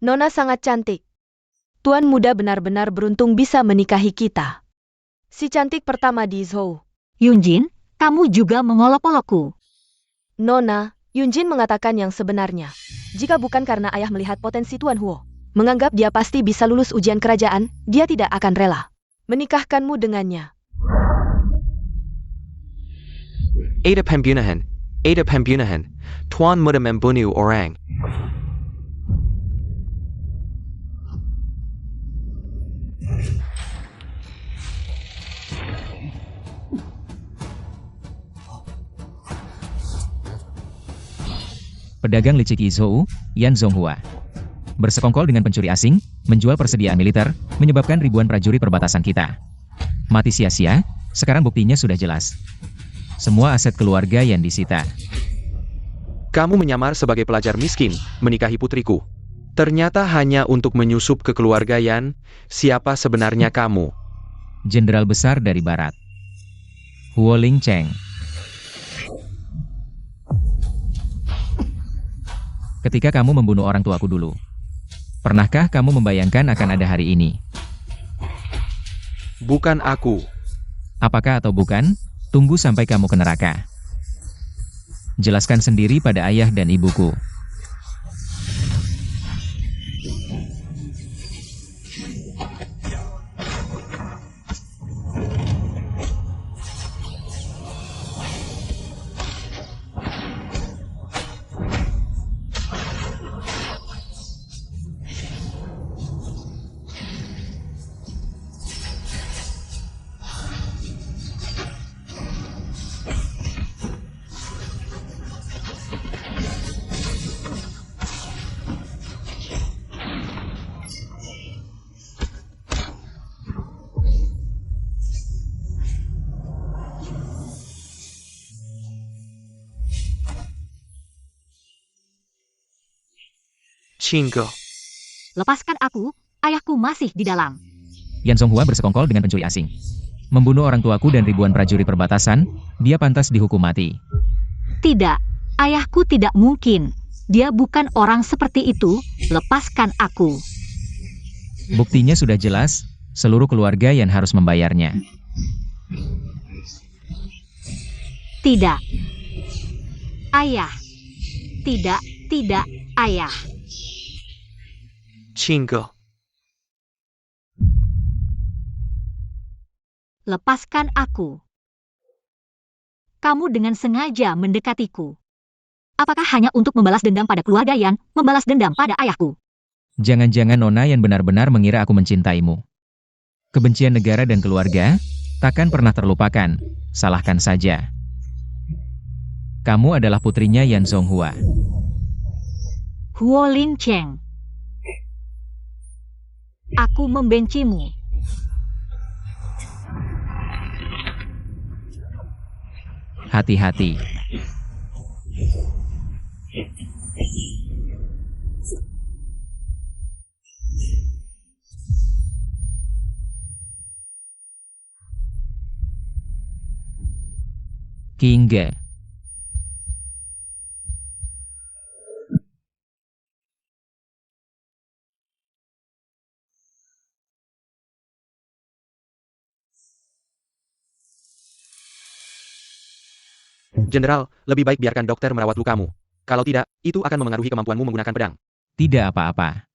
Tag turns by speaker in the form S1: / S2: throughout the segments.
S1: Nona sangat cantik. Tuan muda benar-benar beruntung bisa menikahi kita. Si cantik pertama di Zhou.
S2: Yunjin, kamu juga mengolok-olokku.
S1: Nona, Yunjin mengatakan yang sebenarnya. Jika bukan karena ayah melihat potensi Tuan Huo, menganggap dia pasti bisa lulus ujian kerajaan, dia tidak akan rela menikahkanmu dengannya.
S3: Ada pembunuhan. Tuan muda membunuh orang.
S4: Pedagang licik Yizhou, Yan Zonghua, bersekongkol dengan pencuri asing, menjual persediaan militer, menyebabkan ribuan prajurit perbatasan kita mati sia-sia. Sekarang buktinya sudah jelas. Semua aset keluarga yang disita.
S3: Kamu menyamar sebagai pelajar miskin, menikahi putriku. Ternyata hanya untuk menyusup ke keluarga Yan. Siapa sebenarnya kamu?
S4: Jenderal besar dari barat, Huo Ling Cheng. Ketika kamu membunuh orang tuaku dulu, pernahkah kamu membayangkan akan ada hari ini?
S3: Bukan aku.
S4: Apakah atau bukan? Tunggu sampai kamu ke neraka. Jelaskan sendiri pada ayah dan ibuku.
S3: Qingge.
S2: Lepaskan aku, ayahku masih di dalam.
S4: Yan Zonghua bersekongkol dengan pencuri asing, membunuh orang tuaku dan ribuan prajurit perbatasan. Dia pantas dihukum mati.
S2: Tidak, ayahku tidak mungkin. Dia bukan orang seperti itu. Lepaskan aku.
S4: Buktinya sudah jelas. Seluruh keluarga yang harus membayarnya.
S2: Tidak. Ayah. Tidak, ayah.
S3: Qingge.
S2: Lepaskan aku. Kamu dengan sengaja mendekatiku. Apakah hanya untuk membalas dendam pada keluarga Yan, membalas dendam pada ayahku?
S4: Jangan-jangan Nona yang benar-benar mengira aku mencintaimu. Kebencian negara dan keluarga takkan pernah terlupakan. Salahkan saja. Kamu adalah putrinya Yan Zonghua.
S2: Huo Ling Cheng. Aku membencimu.
S4: Hati-hati. Qingge.
S3: Jenderal, lebih baik biarkan dokter merawat lukamu. Kalau tidak, itu akan memengaruhi kemampuanmu menggunakan pedang.
S4: Tidak apa-apa.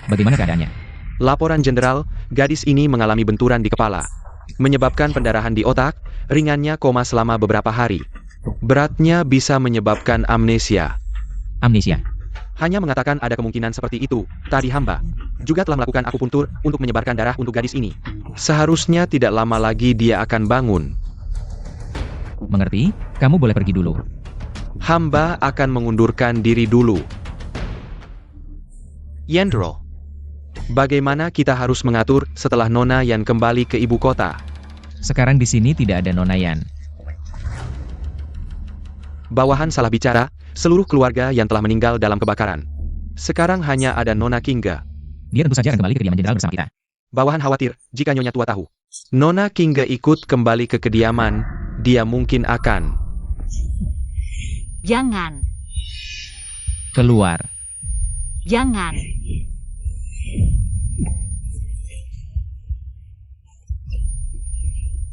S4: Bagaimana keadaannya?
S3: Laporan Jenderal, gadis ini mengalami benturan di kepala. Menyebabkan pendarahan di otak, ringannya koma selama beberapa hari. Beratnya bisa menyebabkan amnesia.
S4: Amnesia.
S3: Hanya mengatakan ada kemungkinan seperti itu. Tadi hamba juga telah melakukan akupuntur untuk menyebarkan darah untuk gadis ini. Seharusnya tidak lama lagi dia akan bangun.
S4: Mengerti? Kamu boleh pergi dulu.
S3: Hamba akan mengundurkan diri dulu. Yendro, bagaimana kita harus mengatur setelah Nona Yan kembali ke ibu kota?
S4: Sekarang di sini tidak ada Nona Yan.
S3: Bawahan salah bicara, seluruh keluarga yang telah meninggal dalam kebakaran. Sekarang hanya ada Nona Qingge.
S4: Dia tentu saja akan kembali ke kediaman jenderal bersama kita.
S3: Bawahan khawatir jika Nyonya Tua tahu. Nona Qingge ikut kembali ke kediaman, dia mungkin akan
S2: Jangan,
S4: Keluar.
S2: jangan.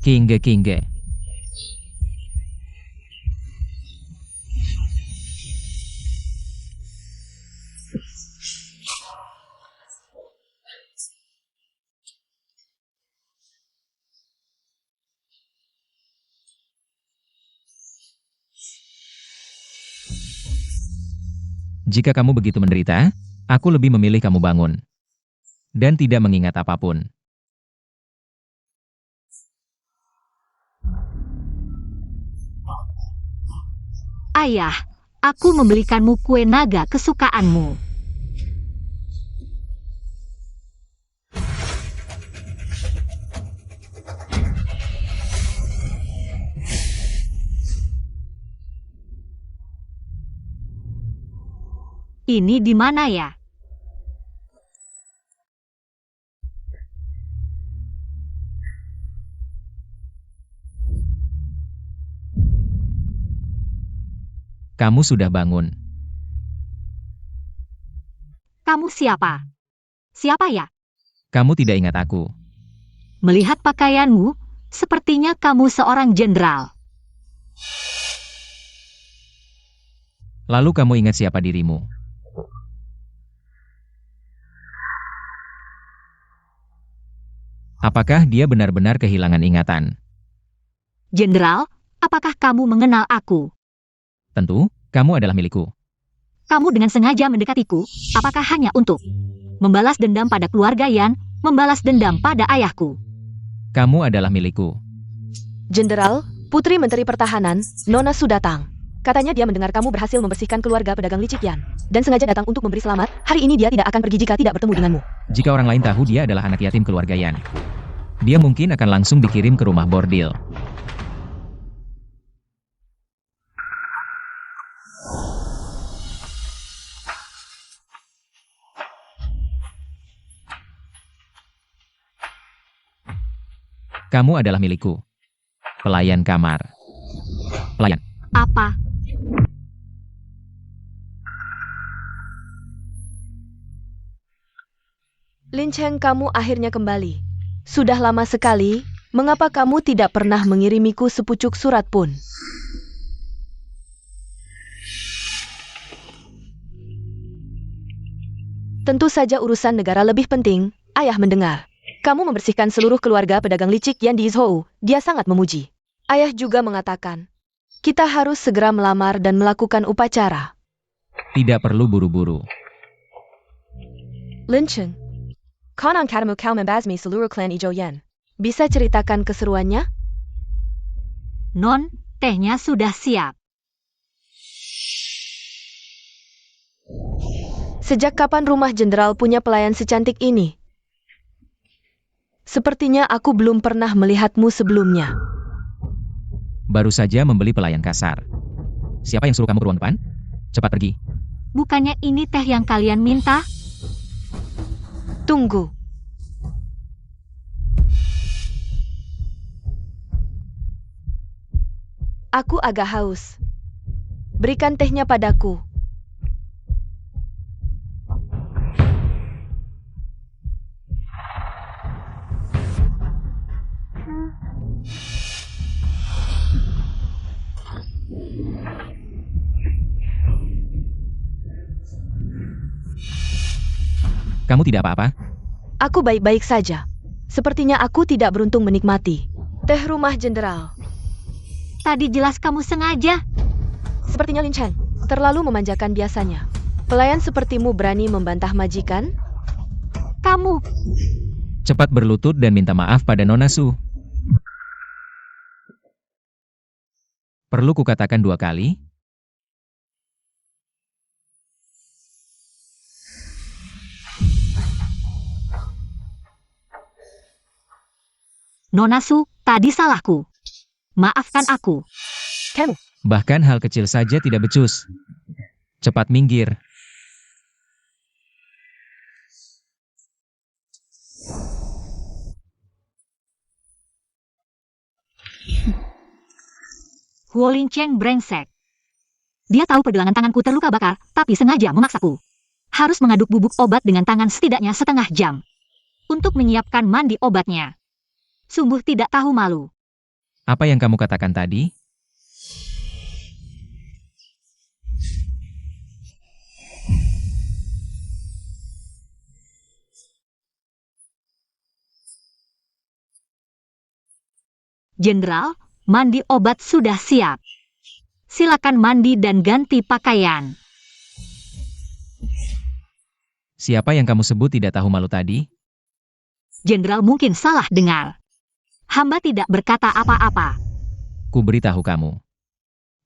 S4: Kingge. Jika kamu begitu menderita, aku lebih memilih kamu bangun. Dan tidak mengingat apapun.
S2: Ayah, aku membelikanmu kue naga kesukaanmu. Ini di mana ya?
S4: Kamu sudah bangun.
S2: Kamu siapa? Siapa ya?
S4: Kamu tidak ingat aku.
S2: Melihat pakaianmu, sepertinya kamu seorang jenderal.
S4: Lalu kamu ingat siapa dirimu. Apakah dia benar-benar kehilangan ingatan?
S2: Jenderal, apakah kamu mengenal aku?
S4: Tentu, kamu adalah milikku.
S2: Kamu dengan sengaja mendekatiku, apakah hanya untuk membalas dendam pada keluarga Yan, membalas dendam pada ayahku?
S4: Kamu adalah milikku.
S1: Jenderal, Putri Menteri Pertahanan, Nona Su datang. Katanya dia mendengar kamu berhasil membersihkan keluarga pedagang licik Yan. Dan sengaja datang untuk memberi selamat, hari ini dia tidak akan pergi jika tidak bertemu denganmu.
S4: Jika orang lain tahu dia adalah anak yatim keluarga Yan, dia mungkin akan langsung dikirim ke rumah bordil. Kamu adalah milikku. Pelayan kamar. Pelayan.
S2: Apa?
S1: Lin Cheng, kamu akhirnya kembali. Sudah lama sekali, mengapa kamu tidak pernah mengirimiku sepucuk surat pun? Tentu saja urusan negara lebih penting, ayah mendengar. Kamu membersihkan seluruh keluarga pedagang licik Yan di Izhou, dia sangat memuji. Ayah juga mengatakan, kita harus segera melamar dan melakukan upacara.
S4: Tidak perlu buru-buru.
S1: Lin Cheng, Konang katamu kau membasmi seluruh klan Ijo Yan. Bisa ceritakan keseruannya?
S2: Non, tehnya sudah siap.
S1: Sejak kapan rumah jenderal punya pelayan secantik ini? Sepertinya aku belum pernah melihatmu sebelumnya.
S4: Baru saja membeli pelayan kasar. Siapa yang suruh kamu ke ruang depan? Cepat pergi.
S2: Bukannya ini teh yang kalian minta?
S1: Tunggu. Aku agak haus. Berikan tehnya padaku.
S4: Kamu tidak apa-apa?
S1: Aku baik-baik saja. Sepertinya aku tidak beruntung menikmati teh rumah jenderal.
S2: Tadi jelas kamu sengaja.
S1: Sepertinya Lin Cheng terlalu memanjakan biasanya. Pelayan sepertimu berani membantah majikan?
S2: Kamu,
S4: Cepat berlutut dan minta maaf pada Nona Su. Perlu kukatakan 2 kali?
S2: Nona Su, tadi salahku. Maafkan aku.
S1: Kamu.
S4: Bahkan hal kecil saja tidak becus. Cepat minggir.
S2: Huo Lin Cheng brengsek. Dia tahu pergelangan tanganku terluka bakar, tapi sengaja memaksaku. Harus mengaduk bubuk obat dengan tangan setidaknya setengah jam. Untuk menyiapkan mandi obatnya. Sungguh tidak tahu malu.
S4: Apa yang kamu katakan tadi?
S2: Jenderal, mandi obat sudah siap. Silakan mandi dan ganti pakaian.
S4: Siapa yang kamu sebut tidak tahu malu tadi?
S2: Jenderal mungkin salah dengar. Hamba tidak berkata apa-apa.
S4: Ku beritahu kamu.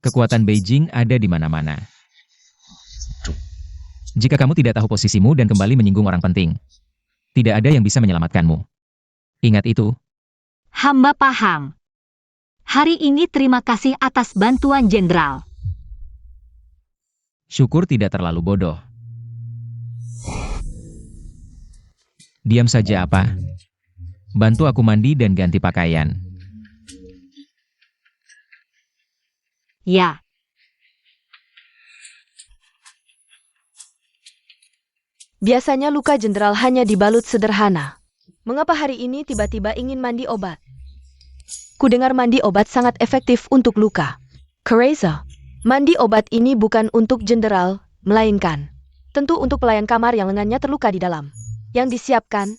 S4: Kekuatan Beijing ada di mana-mana. Jika kamu tidak tahu posisimu dan kembali menyinggung orang penting, tidak ada yang bisa menyelamatkanmu. Ingat itu.
S2: Hamba paham. Hari ini terima kasih atas bantuan Jenderal.
S4: Syukur tidak terlalu bodoh. Diam saja apa? Bantu aku mandi dan ganti pakaian.
S2: Ya.
S1: Biasanya luka jenderal hanya dibalut sederhana. Mengapa hari ini tiba-tiba ingin mandi obat? Kudengar mandi obat sangat efektif untuk luka. Kereza, mandi obat ini bukan untuk jenderal, melainkan tentu untuk pelayan kamar yang lengannya terluka di dalam. Yang disiapkan.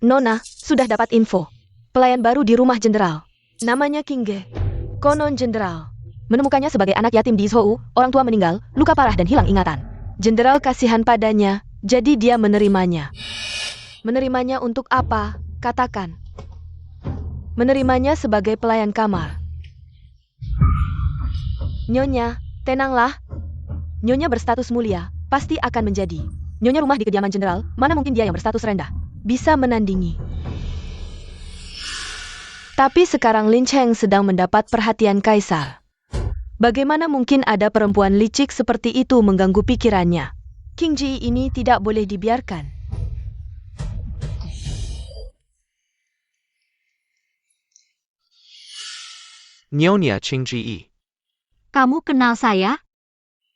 S1: Nona, sudah dapat info. Pelayan baru di rumah jenderal. Namanya Kingge. Konon jenderal menemukannya sebagai anak yatim di Izhou, orang tua meninggal, luka parah dan hilang ingatan. Jenderal kasihan padanya, jadi dia menerimanya. Menerimanya untuk apa? Katakan. Menerimanya sebagai pelayan kamar. Nyonya, tenanglah. Nyonya berstatus mulia, pasti akan menjadi nyonya rumah di kediaman jenderal, mana mungkin dia yang berstatus rendah bisa menandingi. Tapi sekarang Lin Cheng sedang mendapat perhatian kaisar. Bagaimana mungkin ada perempuan licik seperti itu mengganggu pikirannya? King Ji ini tidak boleh dibiarkan.
S3: Nyonya Qing Ji.
S2: Kamu kenal saya?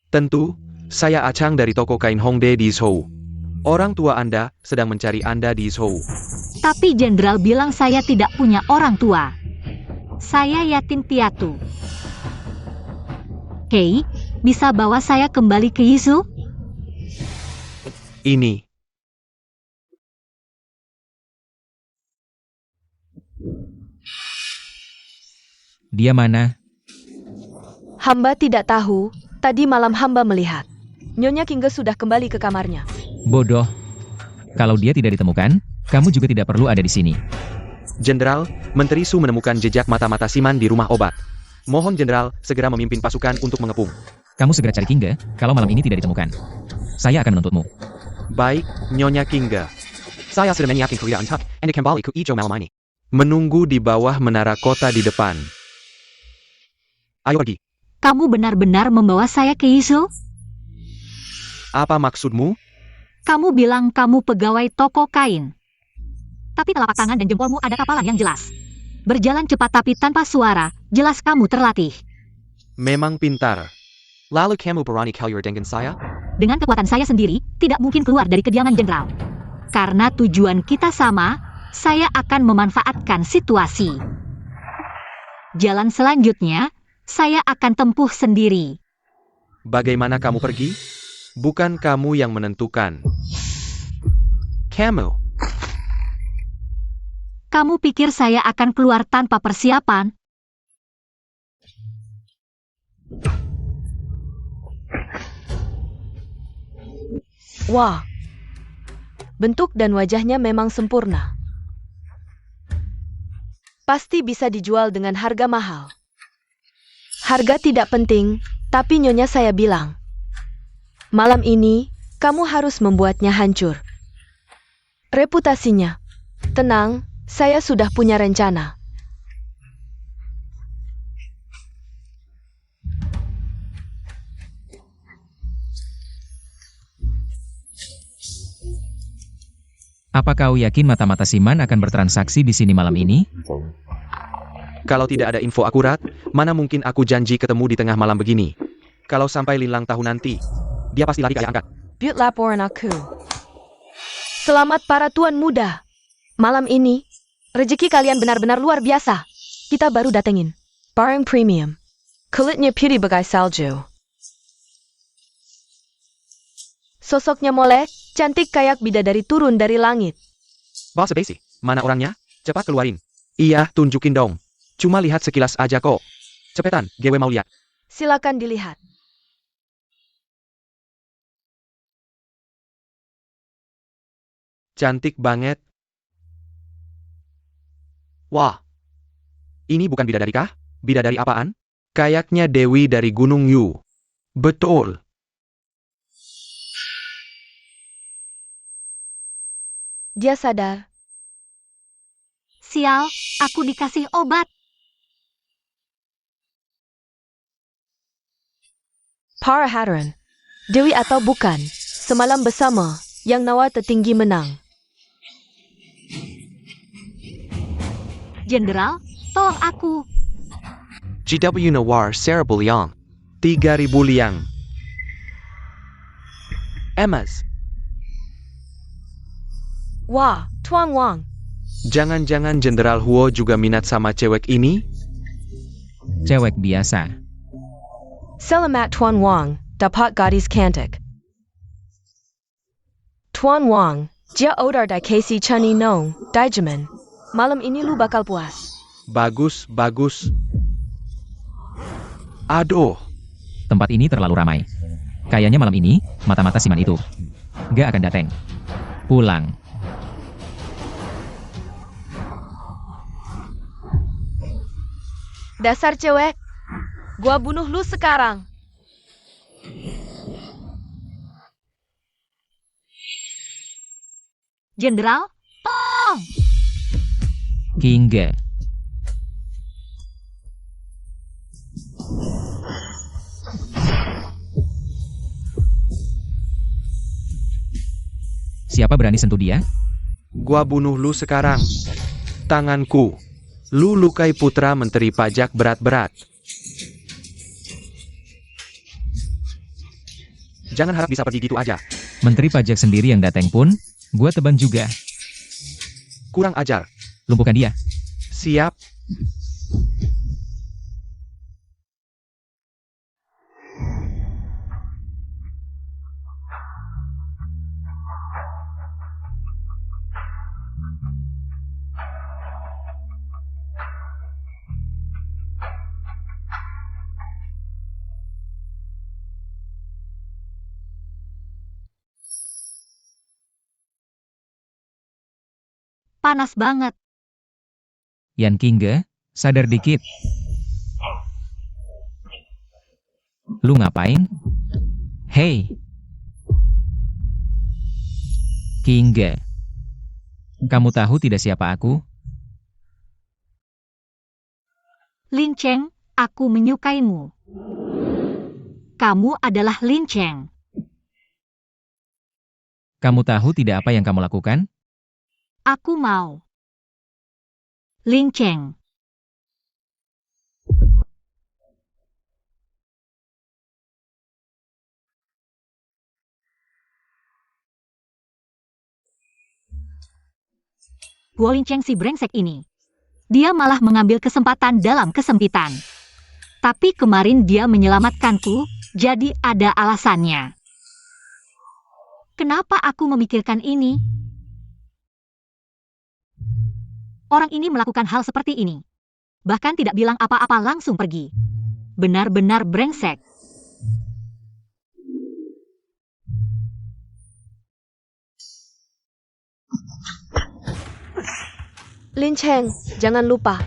S3: Tentu, saya Acang dari toko kain Hongdae di Zhou. Orang tua Anda sedang mencari Anda di Zhou.
S2: Tapi Jenderal bilang saya tidak punya orang tua. Saya yatim piatu. Hei, bisa bawa saya kembali ke Yizhou?
S3: Ini.
S4: Dia mana?
S1: Hamba tidak tahu, tadi malam hamba melihat. Nyonya Kingge sudah kembali ke kamarnya.
S4: Bodoh. Kalau dia tidak ditemukan, kamu juga tidak perlu ada di sini.
S3: Jenderal, Menteri Su menemukan jejak mata-mata Siman di rumah obat. Mohon Jenderal segera memimpin pasukan untuk mengepung.
S4: Kamu segera cari Kingge, kalau malam ini tidak ditemukan. Saya akan menuntutmu.
S3: Baik, Nyonya Kingge. Saya sudah menyiapkan kerjaan tak, Anda kembali ke Ijo malam ini. Menunggu di bawah menara kota di depan. Ayo pergi.
S2: Kamu benar-benar membawa saya ke Yizhou?
S3: Apa maksudmu?
S2: Kamu bilang kamu pegawai toko kain. Tapi telapak tangan dan jempolmu ada kapalan yang jelas. Berjalan cepat tapi tanpa suara, jelas kamu terlatih.
S3: Memang pintar. Lalu kamu berani keluar dengan saya?
S2: Dengan kekuatan saya sendiri, tidak mungkin keluar dari kediaman jenderal. Karena tujuan kita sama, saya akan memanfaatkan situasi. Jalan selanjutnya, saya akan tempuh sendiri.
S3: Bagaimana kamu pergi? Bukan kamu yang menentukan. Kamu.
S2: Kamu pikir saya akan keluar tanpa persiapan?
S1: Wah. Bentuk dan wajahnya memang sempurna. Pasti bisa dijual dengan harga mahal. Harga tidak penting, tapi nyonya saya bilang. Malam ini, kamu harus membuatnya hancur. Reputasinya. Tenang, saya sudah punya rencana.
S4: Apa kau yakin mata-mata Siman akan bertransaksi di sini malam ini?
S3: Kalau tidak ada info akurat, mana mungkin aku janji ketemu di tengah malam begini. Kalau sampai Linlang tahu nanti, dia pasti lari ke ayah angkat.
S1: Buat laporan aku. Selamat para tuan muda. Malam ini, rezeki kalian benar-benar luar biasa. Kita baru datengin. Barang premium. Kulitnya putih bagai salju. Sosoknya molek, cantik kayak bidadari turun dari langit.
S3: Bos Basic, mana orangnya? Cepat keluarin. Iya, tunjukin dong. Cuma lihat sekilas aja kok. Cepetan, gue mau lihat.
S1: Silakan dilihat.
S3: Cantik banget. Wah. Ini bukan bidadari kah? Bidadari apaan? Kayaknya Dewi dari Gunung Yu. Betul.
S1: Dia sadar.
S2: Sial, aku dikasih obat.
S1: Para hadirin. Dewi atau bukan, semalam bersama, yang nawa tertinggi menang.
S2: Jenderal, tolong aku.
S3: GW Nawar Cerebral Yang. 3.000 liang. Emas.
S1: Wah, Tuan Wang.
S3: Jangan-jangan Jenderal Huo juga minat sama cewek ini?
S4: Cewek biasa.
S1: Selamat Tuan Wang, dapat gadis cantik. Tuan Wang, dia odar di Casey Chani Nong, Dijamin. Malam ini lu bakal puas.
S3: Bagus, bagus. Aduh,
S4: Tempat ini terlalu ramai. Kayaknya malam ini, mata-mata Siman itu gak akan datang. Pulang.
S1: Dasar cewek. Gua bunuh lu sekarang.
S2: Jenderal, tolong.
S4: Kingga. Siapa berani sentuh dia?
S3: gua bunuh lu sekarang. Tanganku. Lu lukai putra menteri pajak berat-berat. Jangan harap bisa pergi gitu aja.
S4: Menteri pajak sendiri yang datang pun, gua tebang juga.
S3: Kurang ajar.
S4: Lumpuhkan dia.
S3: Siap.
S2: Panas banget.
S4: Yan Kingga, sadar dikit. Lu ngapain? Hei. Kingga. Kamu tahu tidak siapa aku?
S2: Lin Cheng, aku menyukaimu. Kamu adalah Lin Cheng.
S4: Kamu tahu tidak apa yang kamu lakukan?
S2: Aku mau. Lin Cheng. Guo Lin Cheng si brengsek ini. Dia malah mengambil kesempatan dalam kesempitan. Tapi kemarin dia menyelamatkanku, jadi ada alasannya. Kenapa aku memikirkan ini? Orang ini melakukan hal seperti ini. Bahkan tidak bilang apa-apa langsung pergi. Benar-benar brengsek.
S1: Lin Cheng, jangan lupa.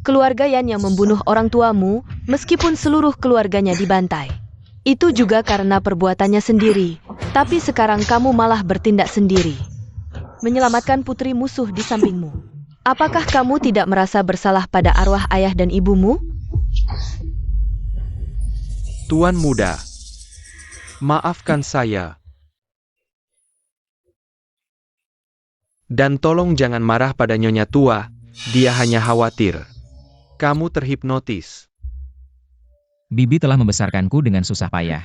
S1: Keluarga Yan yang membunuh orang tuamu, meskipun seluruh keluarganya dibantai. Itu juga karena perbuatannya sendiri. Tapi sekarang kamu malah bertindak sendiri. Menyelamatkan putri musuh di sampingmu. Apakah kamu tidak merasa bersalah pada arwah ayah dan ibumu?
S3: Tuan muda. Maafkan saya. Dan tolong jangan marah pada Nyonya tua, Dia hanya khawatir. Kamu terhipnotis.
S4: Bibi telah membesarkanku dengan susah payah.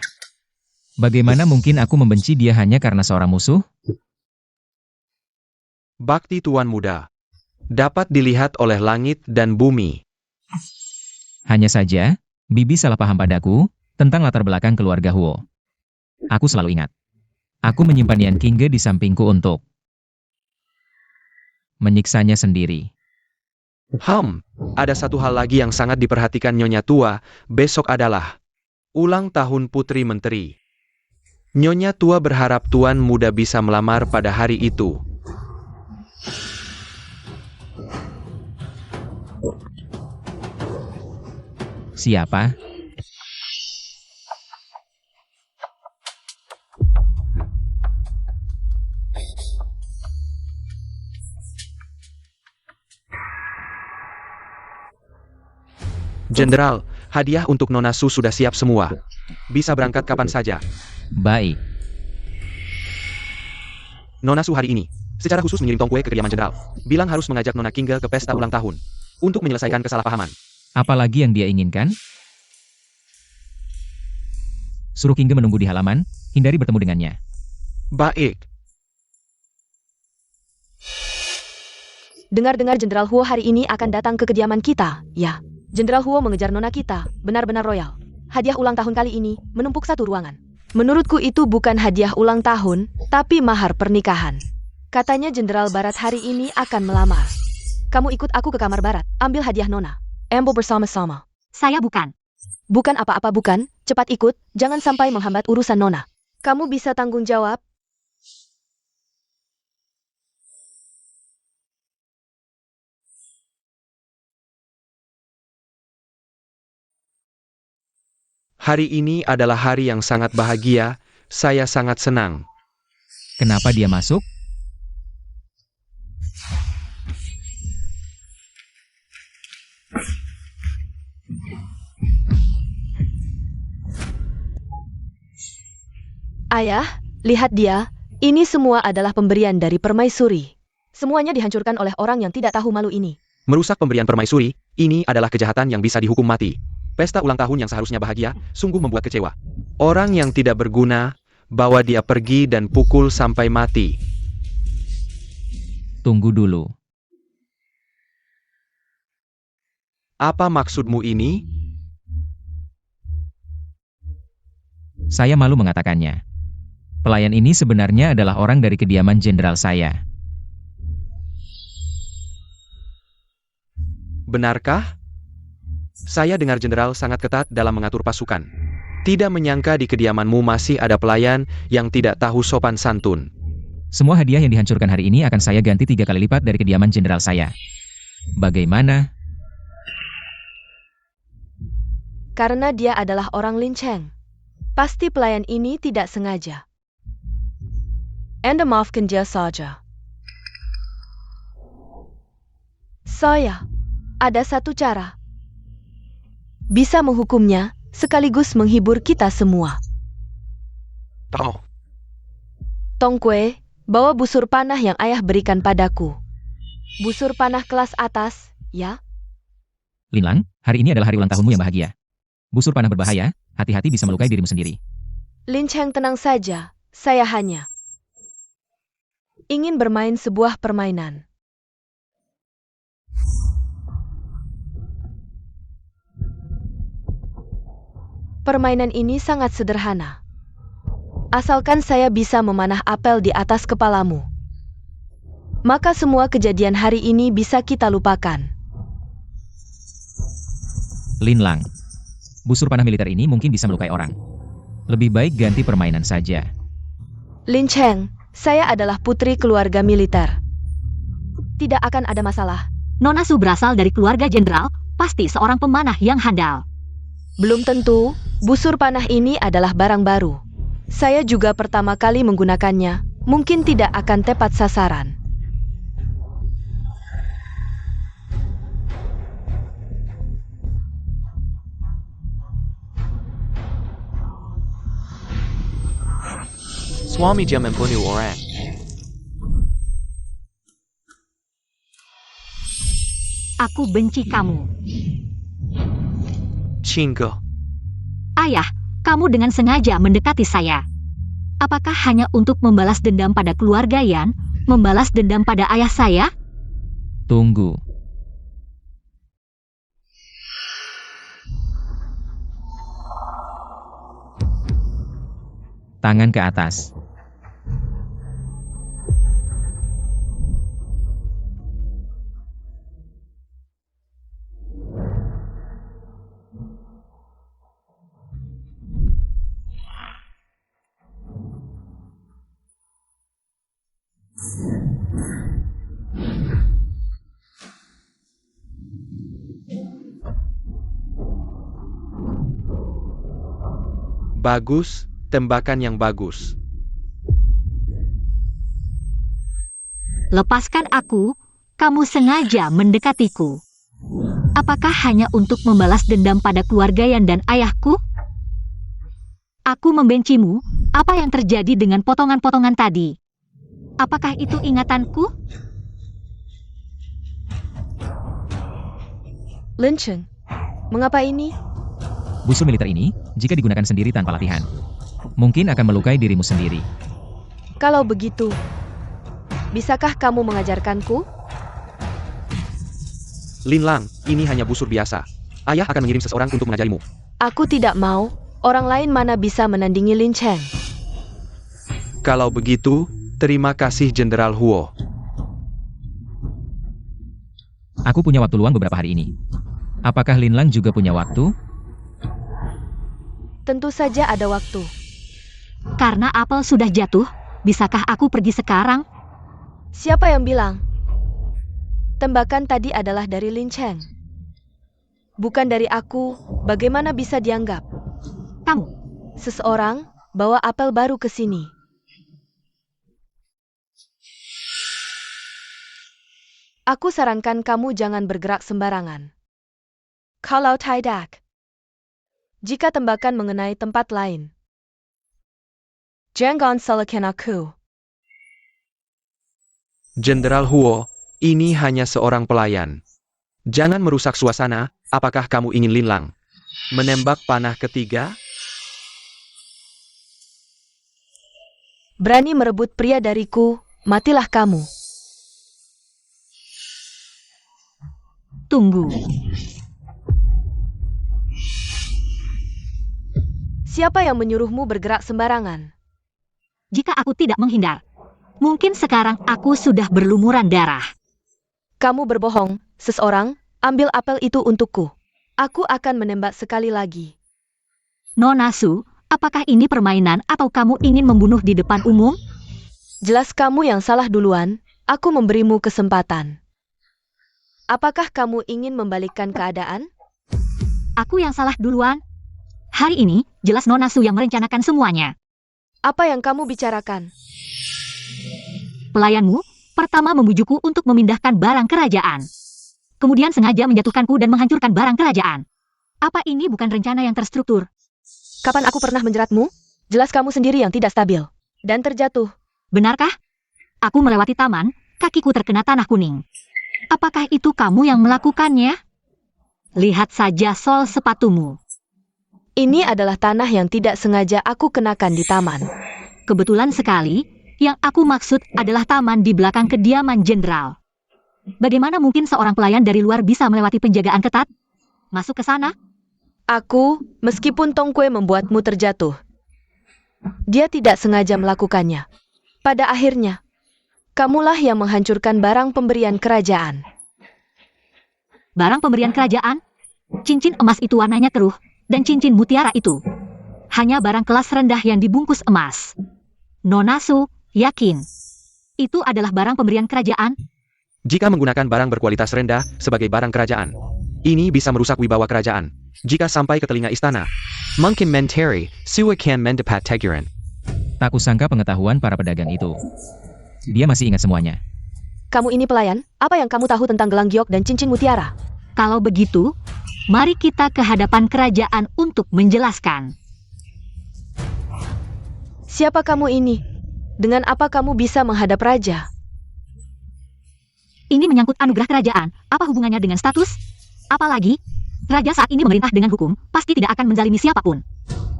S4: Bagaimana mungkin aku membenci dia hanya karena seorang musuh?
S3: Bakti Tuan Muda dapat dilihat oleh langit dan bumi.
S4: Hanya saja, Bibi salah paham padaku tentang latar belakang keluarga Huo. Aku selalu ingat. Aku menyimpan Yan Qingge di sampingku untuk menyiksanya sendiri.
S3: Ada satu hal lagi yang sangat diperhatikan Nyonya Tua, besok adalah ulang tahun Putri Menteri. Nyonya Tua berharap Tuan Muda bisa melamar pada hari itu.
S4: Siapa?
S3: Jenderal, hadiah untuk Nona Su sudah siap semua. Bisa berangkat kapan saja.
S4: Baik.
S3: Nona Su hari ini secara khusus mengirim Tong Kue ke kediaman Jenderal. Bilang harus mengajak Nona Qingge ke pesta ulang tahun untuk menyelesaikan kesalahpahaman.
S4: Apalagi yang dia inginkan? Suruh Qingge menunggu di halaman, hindari bertemu dengannya.
S3: Baik.
S1: Dengar-dengar Jenderal Huo hari ini akan datang ke kediaman kita, ya. Jenderal Huo mengejar nona kita, benar-benar royal. Hadiah ulang tahun kali ini menumpuk satu ruangan. Menurutku itu bukan hadiah ulang tahun, tapi mahar pernikahan. Katanya Jenderal Barat hari ini akan melamar. Kamu ikut aku ke kamar Barat, ambil hadiah nona. Ambil bersama-sama.
S2: Saya bukan.
S1: Bukan apa-apa bukan, cepat ikut, jangan sampai menghambat urusan nona. Kamu bisa tanggung jawab.
S3: Hari ini adalah hari yang sangat bahagia, saya sangat senang.
S4: Kenapa dia masuk?
S1: Ayah, lihat dia, ini semua adalah pemberian dari Permaisuri. Semuanya dihancurkan oleh orang yang tidak tahu malu ini.
S3: Merusak pemberian permaisuri, ini adalah kejahatan yang bisa dihukum mati. Pesta ulang tahun yang seharusnya bahagia, sungguh membuat kecewa. Orang yang tidak berguna, bawa dia pergi dan pukul sampai mati.
S4: Tunggu dulu.
S3: Apa maksudmu ini?
S4: Saya malu mengatakannya. Pelayan ini sebenarnya adalah orang dari kediaman jenderal saya.
S3: Benarkah? Saya dengar jenderal sangat ketat dalam mengatur pasukan. Tidak menyangka di kediamanmu masih ada pelayan yang tidak tahu sopan santun.
S4: Semua hadiah yang dihancurkan hari ini akan saya ganti 3 kali lipat dari kediaman jenderal saya. Bagaimana?
S1: Karena dia adalah orang Lin Cheng. Pasti pelayan ini tidak sengaja. Anda maafkan dia saja. Saya, ada satu cara. Bisa menghukumnya, sekaligus menghibur kita semua. Tong Kue, bawa busur panah yang ayah berikan padaku. Busur panah kelas atas, ya?
S4: Linlang, hari ini adalah hari ulang tahunmu yang bahagia. Busur panah berbahaya, hati-hati bisa melukai dirimu sendiri.
S1: Lin Cheng tenang saja, saya hanya ingin bermain sebuah permainan. Permainan ini sangat sederhana. Asalkan saya bisa memanah apel di atas kepalamu, maka semua kejadian hari ini bisa kita lupakan.
S4: Linlang, busur panah militer ini mungkin bisa melukai orang. Lebih baik ganti permainan saja.
S1: Lin Cheng, saya adalah putri keluarga militer. Tidak akan ada masalah.
S2: Nona Su berasal dari keluarga jenderal, pasti seorang pemanah yang handal.
S1: Belum tentu, busur panah ini adalah barang baru. Saya juga pertama kali menggunakannya, mungkin tidak akan tepat sasaran.
S3: Swami jam membunuh orang.
S2: Aku benci kamu.
S3: Cinggo.
S2: Ayah, kamu dengan sengaja mendekati saya. Apakah hanya untuk membalas dendam pada keluarga Yan? Membalas dendam pada ayah saya?
S4: Tunggu. Tangan ke atas.
S3: Bagus, tembakan yang bagus.
S2: Lepaskan aku, kamu sengaja mendekatiku. Apakah hanya untuk membalas dendam pada keluarga Yan dan ayahku? Aku membencimu. Apa yang terjadi dengan potongan-potongan tadi? Apakah itu ingatanku?
S1: Lin Cheng, mengapa ini?
S4: Busur militer ini, jika digunakan sendiri tanpa latihan, mungkin akan melukai dirimu sendiri.
S1: Kalau begitu, bisakah kamu mengajarkanku?
S3: Lin Lang, ini hanya busur biasa. Ayah akan mengirim seseorang untuk mengajarimu.
S1: Aku tidak mau. Orang lain mana bisa menandingi Lin Cheng.
S3: Kalau begitu, terima kasih Jenderal Huo.
S4: Aku punya waktu luang beberapa hari ini. Apakah Lin Lang juga punya waktu?
S1: Tentu saja ada waktu.
S2: Karena apel sudah jatuh, bisakah aku pergi sekarang?
S1: Siapa yang bilang? Tembakan tadi adalah dari Lin Cheng. Bukan dari aku, bagaimana bisa dianggap?
S2: Kamu,
S1: Seseorang bawa apel baru ke sini. Aku sarankan kamu jangan bergerak sembarangan. Kalau tidak, jika tembakan mengenai tempat lain, jangan salahkan aku.
S3: Jenderal Huo, ini hanya seorang pelayan. Jangan merusak suasana. Apakah kamu ingin Lin Lang menembak panah ketiga?
S1: Berani merebut pria dariku, matilah kamu.
S2: tunggu.
S1: Siapa yang menyuruhmu bergerak sembarangan?
S2: Jika aku tidak menghindar, mungkin sekarang aku sudah berlumuran darah.
S1: Kamu berbohong, seseorang, ambil apel itu untukku. Aku akan menembak sekali lagi.
S2: Nona Su, apakah ini permainan atau kamu ingin membunuh di depan umum?
S1: Jelas kamu yang salah duluan, aku memberimu kesempatan. Apakah kamu ingin membalikkan keadaan?
S2: Aku yang salah duluan. Hari ini, jelas Nona Su yang merencanakan semuanya.
S1: Apa yang kamu bicarakan?
S2: Pelayanmu, pertama membujukku untuk memindahkan barang kerajaan. Kemudian sengaja menjatuhkanku dan menghancurkan barang kerajaan. Apa ini bukan rencana yang terstruktur?
S1: Kapan aku pernah menjeratmu? Jelas kamu sendiri yang tidak stabil. Dan terjatuh.
S2: Benarkah? Aku melewati taman, kakiku terkena tanah kuning. Apakah itu kamu yang melakukannya? Lihat saja sol sepatumu.
S1: Ini adalah tanah yang tidak sengaja aku kenakan di taman.
S2: Kebetulan sekali, yang aku maksud adalah taman di belakang kediaman jenderal. Bagaimana mungkin seorang pelayan dari luar bisa melewati penjagaan ketat? Masuk ke sana?
S1: Aku, meskipun Tong Kue membuatmu terjatuh. Dia tidak sengaja melakukannya. Pada akhirnya, kamulah yang menghancurkan barang pemberian kerajaan.
S2: Barang pemberian kerajaan? Cincin emas itu warnanya keruh, dan cincin mutiara itu hanya barang kelas rendah yang dibungkus emas. Nona Su, yakin itu adalah barang pemberian kerajaan?
S3: Jika menggunakan barang berkualitas rendah sebagai barang kerajaan, ini bisa merusak wibawa kerajaan. Jika sampai ke telinga istana, mungkin menteri suakan mendapat teguran.
S4: Tak kusangka pengetahuan para pedagang itu. Dia masih ingat semuanya.
S1: Kamu ini pelayan, apa yang kamu tahu tentang gelang giok dan cincin mutiara?
S2: Kalau begitu, mari kita ke hadapan kerajaan untuk menjelaskan.
S1: Siapa kamu ini? Dengan apa kamu bisa menghadap raja?
S2: Ini menyangkut anugerah kerajaan. Apa hubungannya dengan status? Apalagi, raja saat ini memerintah dengan hukum, pasti tidak akan menzalimi siapapun.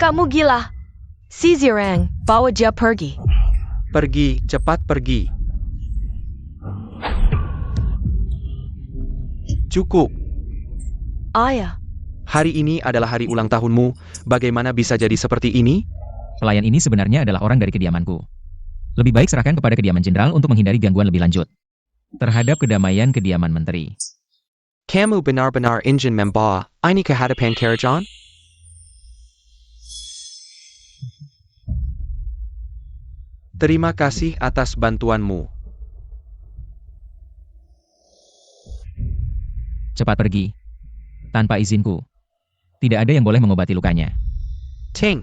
S1: Kamu gila. Si Zirang, bawa dia pergi.
S3: Pergi, cepat pergi. Cukup.
S1: Ayah,
S3: Hari ini adalah hari ulang tahunmu. Bagaimana bisa jadi seperti ini?
S4: Pelayan ini sebenarnya adalah orang dari kediamanku. Lebih baik serahkan kepada kediaman jenderal untuk menghindari gangguan lebih lanjut. Terhadap kedamaian kediaman menteri.
S3: Kamu benar-benar ingin membawa ini ke hadapan kerajaan? Terima kasih atas bantuanmu.
S4: Cepat pergi. Tanpa izinku. Tidak ada yang boleh mengobati lukanya.
S3: Ting.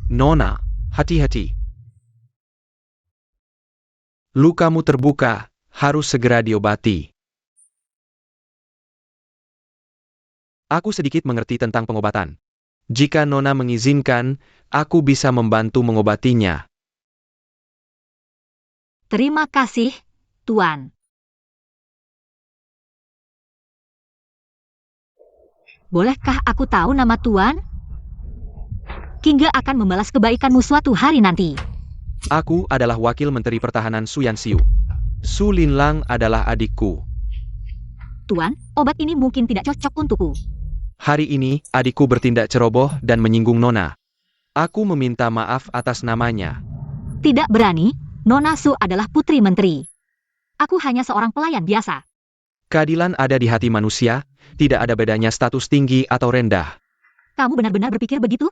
S3: Nona, hati-hati. Lukamu terbuka, harus segera diobati. Aku sedikit mengerti tentang pengobatan. Jika Nona mengizinkan, aku bisa membantu mengobatinya.
S2: Terima kasih, Tuan. Bolehkah aku tahu nama Tuan? Kingga akan membalas kebaikanmu suatu hari nanti.
S3: Aku adalah Wakil Menteri Pertahanan Su Yanxiu. Su Linlang adalah adikku.
S2: Tuan, obat ini mungkin tidak cocok untukku.
S3: Hari ini, adikku bertindak ceroboh dan menyinggung Nona. Aku meminta maaf atas namanya.
S2: Tidak berani, Nona Su adalah putri menteri. Aku hanya seorang pelayan biasa.
S3: Keadilan ada di hati manusia, tidak ada bedanya status tinggi atau rendah.
S2: Kamu benar-benar berpikir begitu?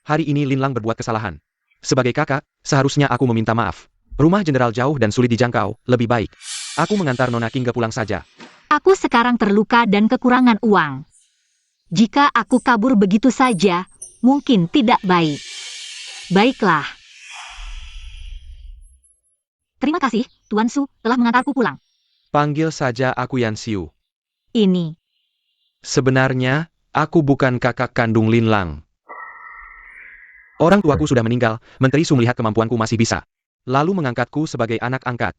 S3: Hari ini Linlang berbuat kesalahan. Sebagai kakak, seharusnya aku meminta maaf. Rumah jenderal jauh dan sulit dijangkau, lebih baik aku mengantar Nona Kingga pulang saja.
S2: Aku sekarang terluka dan kekurangan uang. Jika aku kabur begitu saja, mungkin tidak baik. Baiklah. Terima kasih, Tuan Su, telah mengantarku pulang.
S3: Panggil saja aku Yanxiu.
S2: Ini.
S3: Sebenarnya, aku bukan kakak kandung Linlang. Orang tuaku sudah meninggal, Menteri Su melihat kemampuanku masih bisa. Lalu mengangkatku sebagai anak angkat.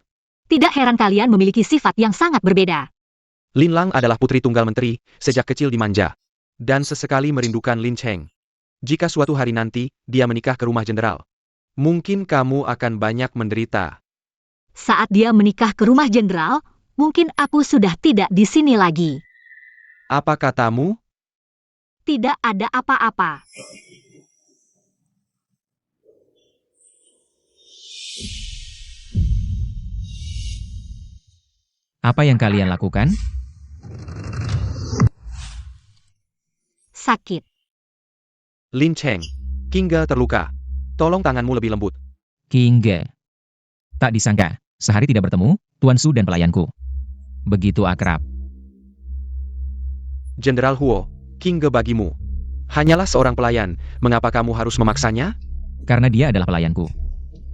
S2: Tidak heran kalian memiliki sifat yang sangat berbeda.
S3: Linlang adalah putri tunggal menteri, sejak kecil dimanja. Dan sesekali merindukan Lin Cheng. Jika suatu hari nanti, dia menikah ke rumah jenderal. Mungkin kamu akan banyak menderita.
S2: Saat dia menikah ke rumah jenderal, mungkin aku sudah tidak di sini lagi.
S3: Apa katamu?
S2: Tidak ada apa-apa.
S4: Apa yang kalian lakukan?
S2: Sakit.
S3: Lin Cheng. Kingga terluka. Tolong tanganmu lebih lembut.
S4: Kingga. Tak disangka, sehari tidak bertemu, Tuan Su dan pelayanku. Begitu akrab.
S3: Jenderal Huo, Kingga bagimu. Hanyalah seorang pelayan, mengapa kamu harus memaksanya?
S4: Karena dia adalah pelayanku.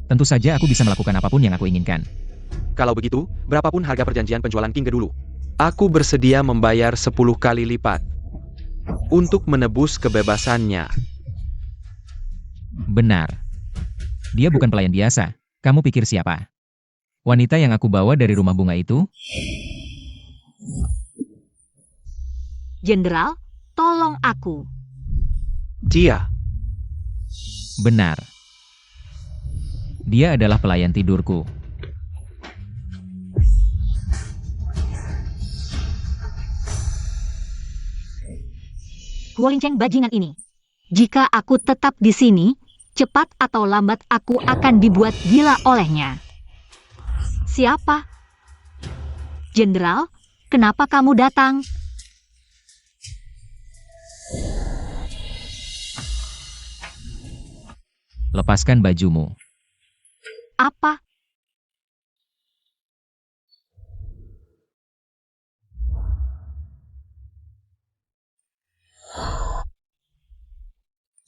S4: Tentu saja aku bisa melakukan apapun yang aku inginkan.
S3: Kalau begitu, berapapun harga perjanjian penjualan Kingga dulu. Aku bersedia membayar 10 kali lipat. Untuk menebus kebebasannya.
S4: Benar. Dia bukan pelayan biasa. Kamu pikir siapa? Wanita yang aku bawa dari rumah bunga itu?
S2: Jenderal, tolong aku.
S3: Dia.
S4: Benar. Dia adalah pelayan tidurku.
S2: Huo Linceng bajingan ini. Jika aku tetap di sini, cepat atau lambat aku akan dibuat gila olehnya. Siapa? Jenderal, kenapa kamu datang?
S4: Lepaskan bajumu.
S2: Apa?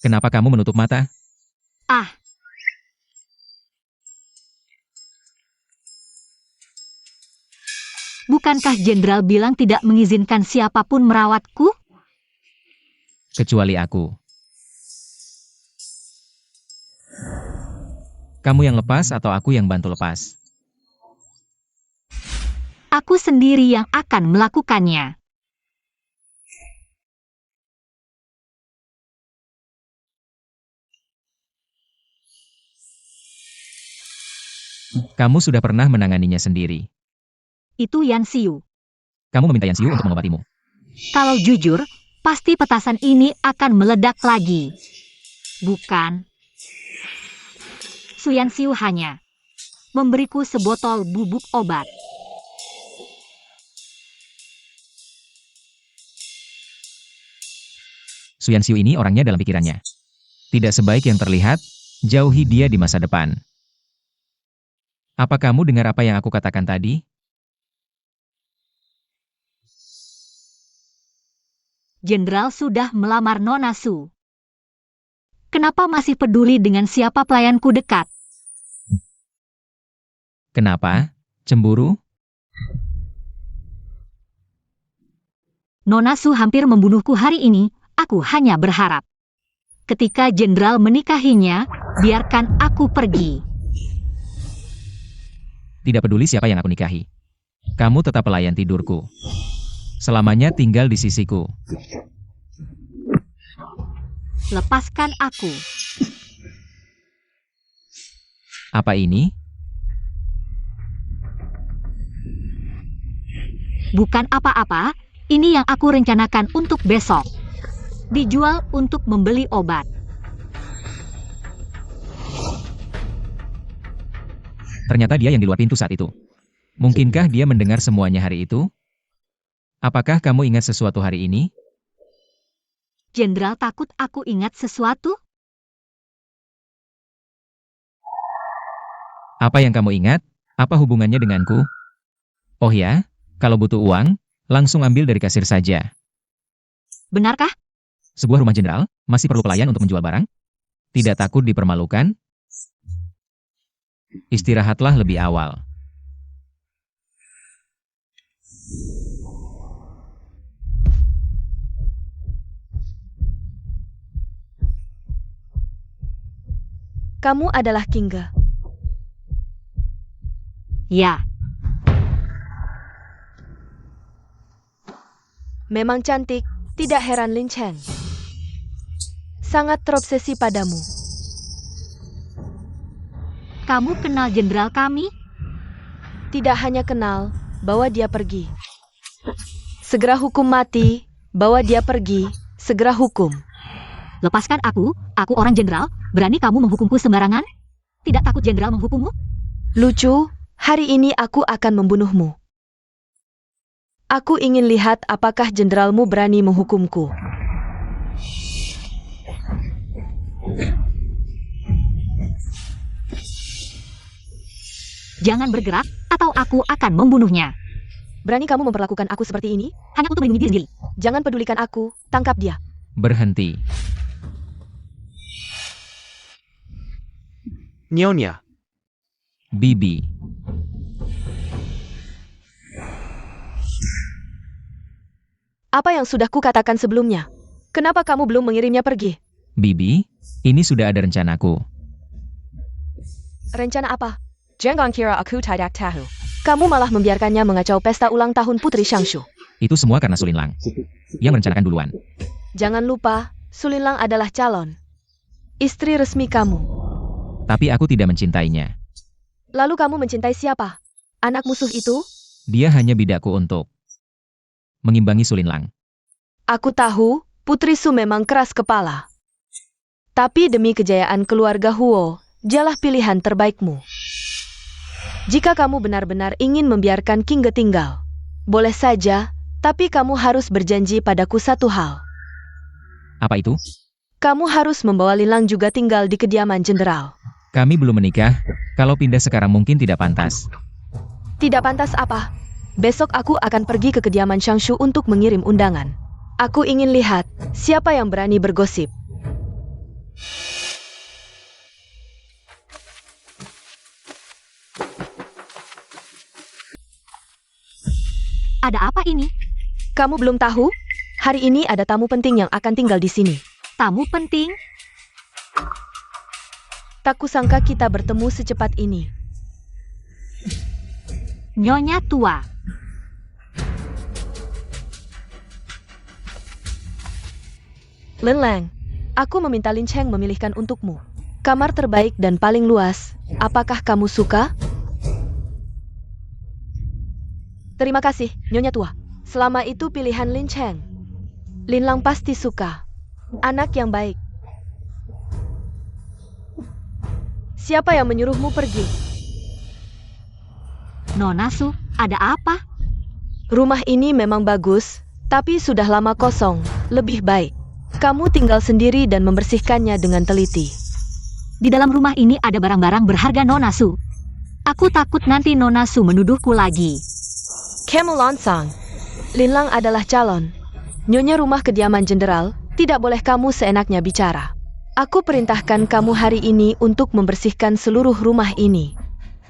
S4: Kenapa kamu menutup mata?
S2: Ah, Bukankah Jenderal bilang tidak mengizinkan siapapun merawatku?
S4: Kecuali aku. Kamu yang lepas atau aku yang bantu lepas?
S2: Aku sendiri yang akan melakukannya.
S4: Kamu sudah pernah menanganinya sendiri.
S2: Itu Yan Xiu.
S4: Kamu meminta Yan Xiu untuk mengobatimu.
S2: Kalau jujur, pasti petasan ini akan meledak lagi. Bukan. Su Yan Xiu hanya memberiku sebotol bubuk obat.
S4: Su Yan Xiu ini orangnya dalam pikirannya. Tidak sebaik yang terlihat, jauhi dia di masa depan. Apa kamu dengar apa yang aku katakan tadi?
S2: Jenderal sudah melamar Nona Su. Kenapa masih peduli dengan siapa pelayanku dekat?
S4: Kenapa? Cemburu?
S2: Nona Su hampir membunuhku hari ini, aku hanya berharap. Ketika Jenderal menikahinya, biarkan aku pergi.
S4: Tidak peduli siapa yang aku nikahi. Kamu tetap pelayan tidurku. Selamanya tinggal di sisiku.
S2: Lepaskan aku.
S4: Apa ini?
S2: Bukan apa-apa, ini yang aku rencanakan untuk besok. Dijual untuk membeli obat.
S4: Ternyata dia yang di luar pintu saat itu. Mungkinkah dia mendengar semuanya hari itu? Apakah kamu ingat sesuatu hari ini?
S2: Jenderal takut aku ingat sesuatu?
S4: Apa yang kamu ingat? Apa hubungannya denganku? Oh ya, kalau butuh uang, langsung ambil dari kasir saja.
S2: Benarkah?
S4: Sebuah rumah jenderal, masih perlu pelayan untuk menjual barang? Tidak takut dipermalukan? Istirahatlah lebih awal.
S1: Kamu adalah Kinga.
S2: Ya,
S1: Memang cantik, tidak heran Lin Cheng sangat terobsesi padamu.
S2: kamu kenal jenderal kami?
S1: Tidak hanya kenal, bawa dia pergi. Segera hukum mati, bawa dia pergi, segera hukum.
S2: Lepaskan aku orang jenderal, berani kamu menghukumku sembarangan? Tidak takut jenderal menghukummu?
S1: Lucu, hari ini aku akan membunuhmu. Aku ingin lihat apakah jenderalmu berani menghukumku.
S2: Jangan bergerak, atau aku akan membunuhnya.
S1: Berani kamu memperlakukan aku seperti ini?
S2: Hanya untuk melindungi diri sendiri.
S1: Jangan pedulikan aku, tangkap dia.
S4: Berhenti.
S3: Nyonya,
S4: Bibi.
S1: Apa yang sudah kukatakan sebelumnya? Kenapa kamu belum mengirimnya pergi?
S4: Bibi, ini sudah ada rencanaku.
S1: Rencana apa? Jangan kira aku tidak tahu. Kamu malah membiarkannya mengacau pesta ulang tahun Putri Shangshu.
S4: Itu semua karena Sulinlang. Yang merencanakan duluan.
S1: Jangan lupa, Sulinlang adalah calon istri resmi kamu.
S4: Tapi aku tidak mencintainya.
S1: Lalu kamu mencintai siapa? Anak musuh itu?
S4: Dia hanya bidaku untuk mengimbangi Sulinlang.
S1: Aku tahu, Putri Su memang keras kepala. Tapi demi kejayaan keluarga Huo, dialah pilihan terbaikmu. Jika kamu benar-benar ingin membiarkan Kinga tinggal, boleh saja, tapi kamu harus berjanji padaku satu hal.
S4: Apa itu?
S1: Kamu harus membawa Linlang juga tinggal di kediaman jenderal.
S4: Kami belum menikah, kalau pindah sekarang mungkin tidak pantas.
S1: Tidak pantas apa? Besok aku akan pergi ke kediaman Shangshu untuk mengirim undangan. Aku ingin lihat siapa yang berani bergosip.
S2: Ada apa ini?
S1: Kamu belum tahu? Hari ini ada tamu penting yang akan tinggal di sini.
S2: Tamu penting?
S1: Tak kusangka kita bertemu secepat ini.
S2: Nyonya tua.
S1: Lin Lang, aku meminta Lin Cheng memilihkan untukmu kamar terbaik dan paling luas. Apakah kamu suka? Terima kasih, Nyonya tua. Selama itu pilihan Lin Cheng. Lin Lang pasti suka. Anak yang baik. Siapa yang menyuruhmu pergi?
S2: Nona Su, ada apa?
S1: Rumah ini memang bagus, tapi sudah lama kosong. Lebih baik kamu tinggal sendiri dan membersihkannya dengan teliti.
S2: Di dalam rumah ini ada barang-barang berharga Nona Su. Aku takut nanti Nona Su menuduhku lagi.
S1: Kamu Lonsang. Lin Lang adalah calon Nyonya rumah kediaman jenderal. Tidak boleh kamu seenaknya bicara. Aku perintahkan kamu hari ini untuk membersihkan seluruh rumah ini.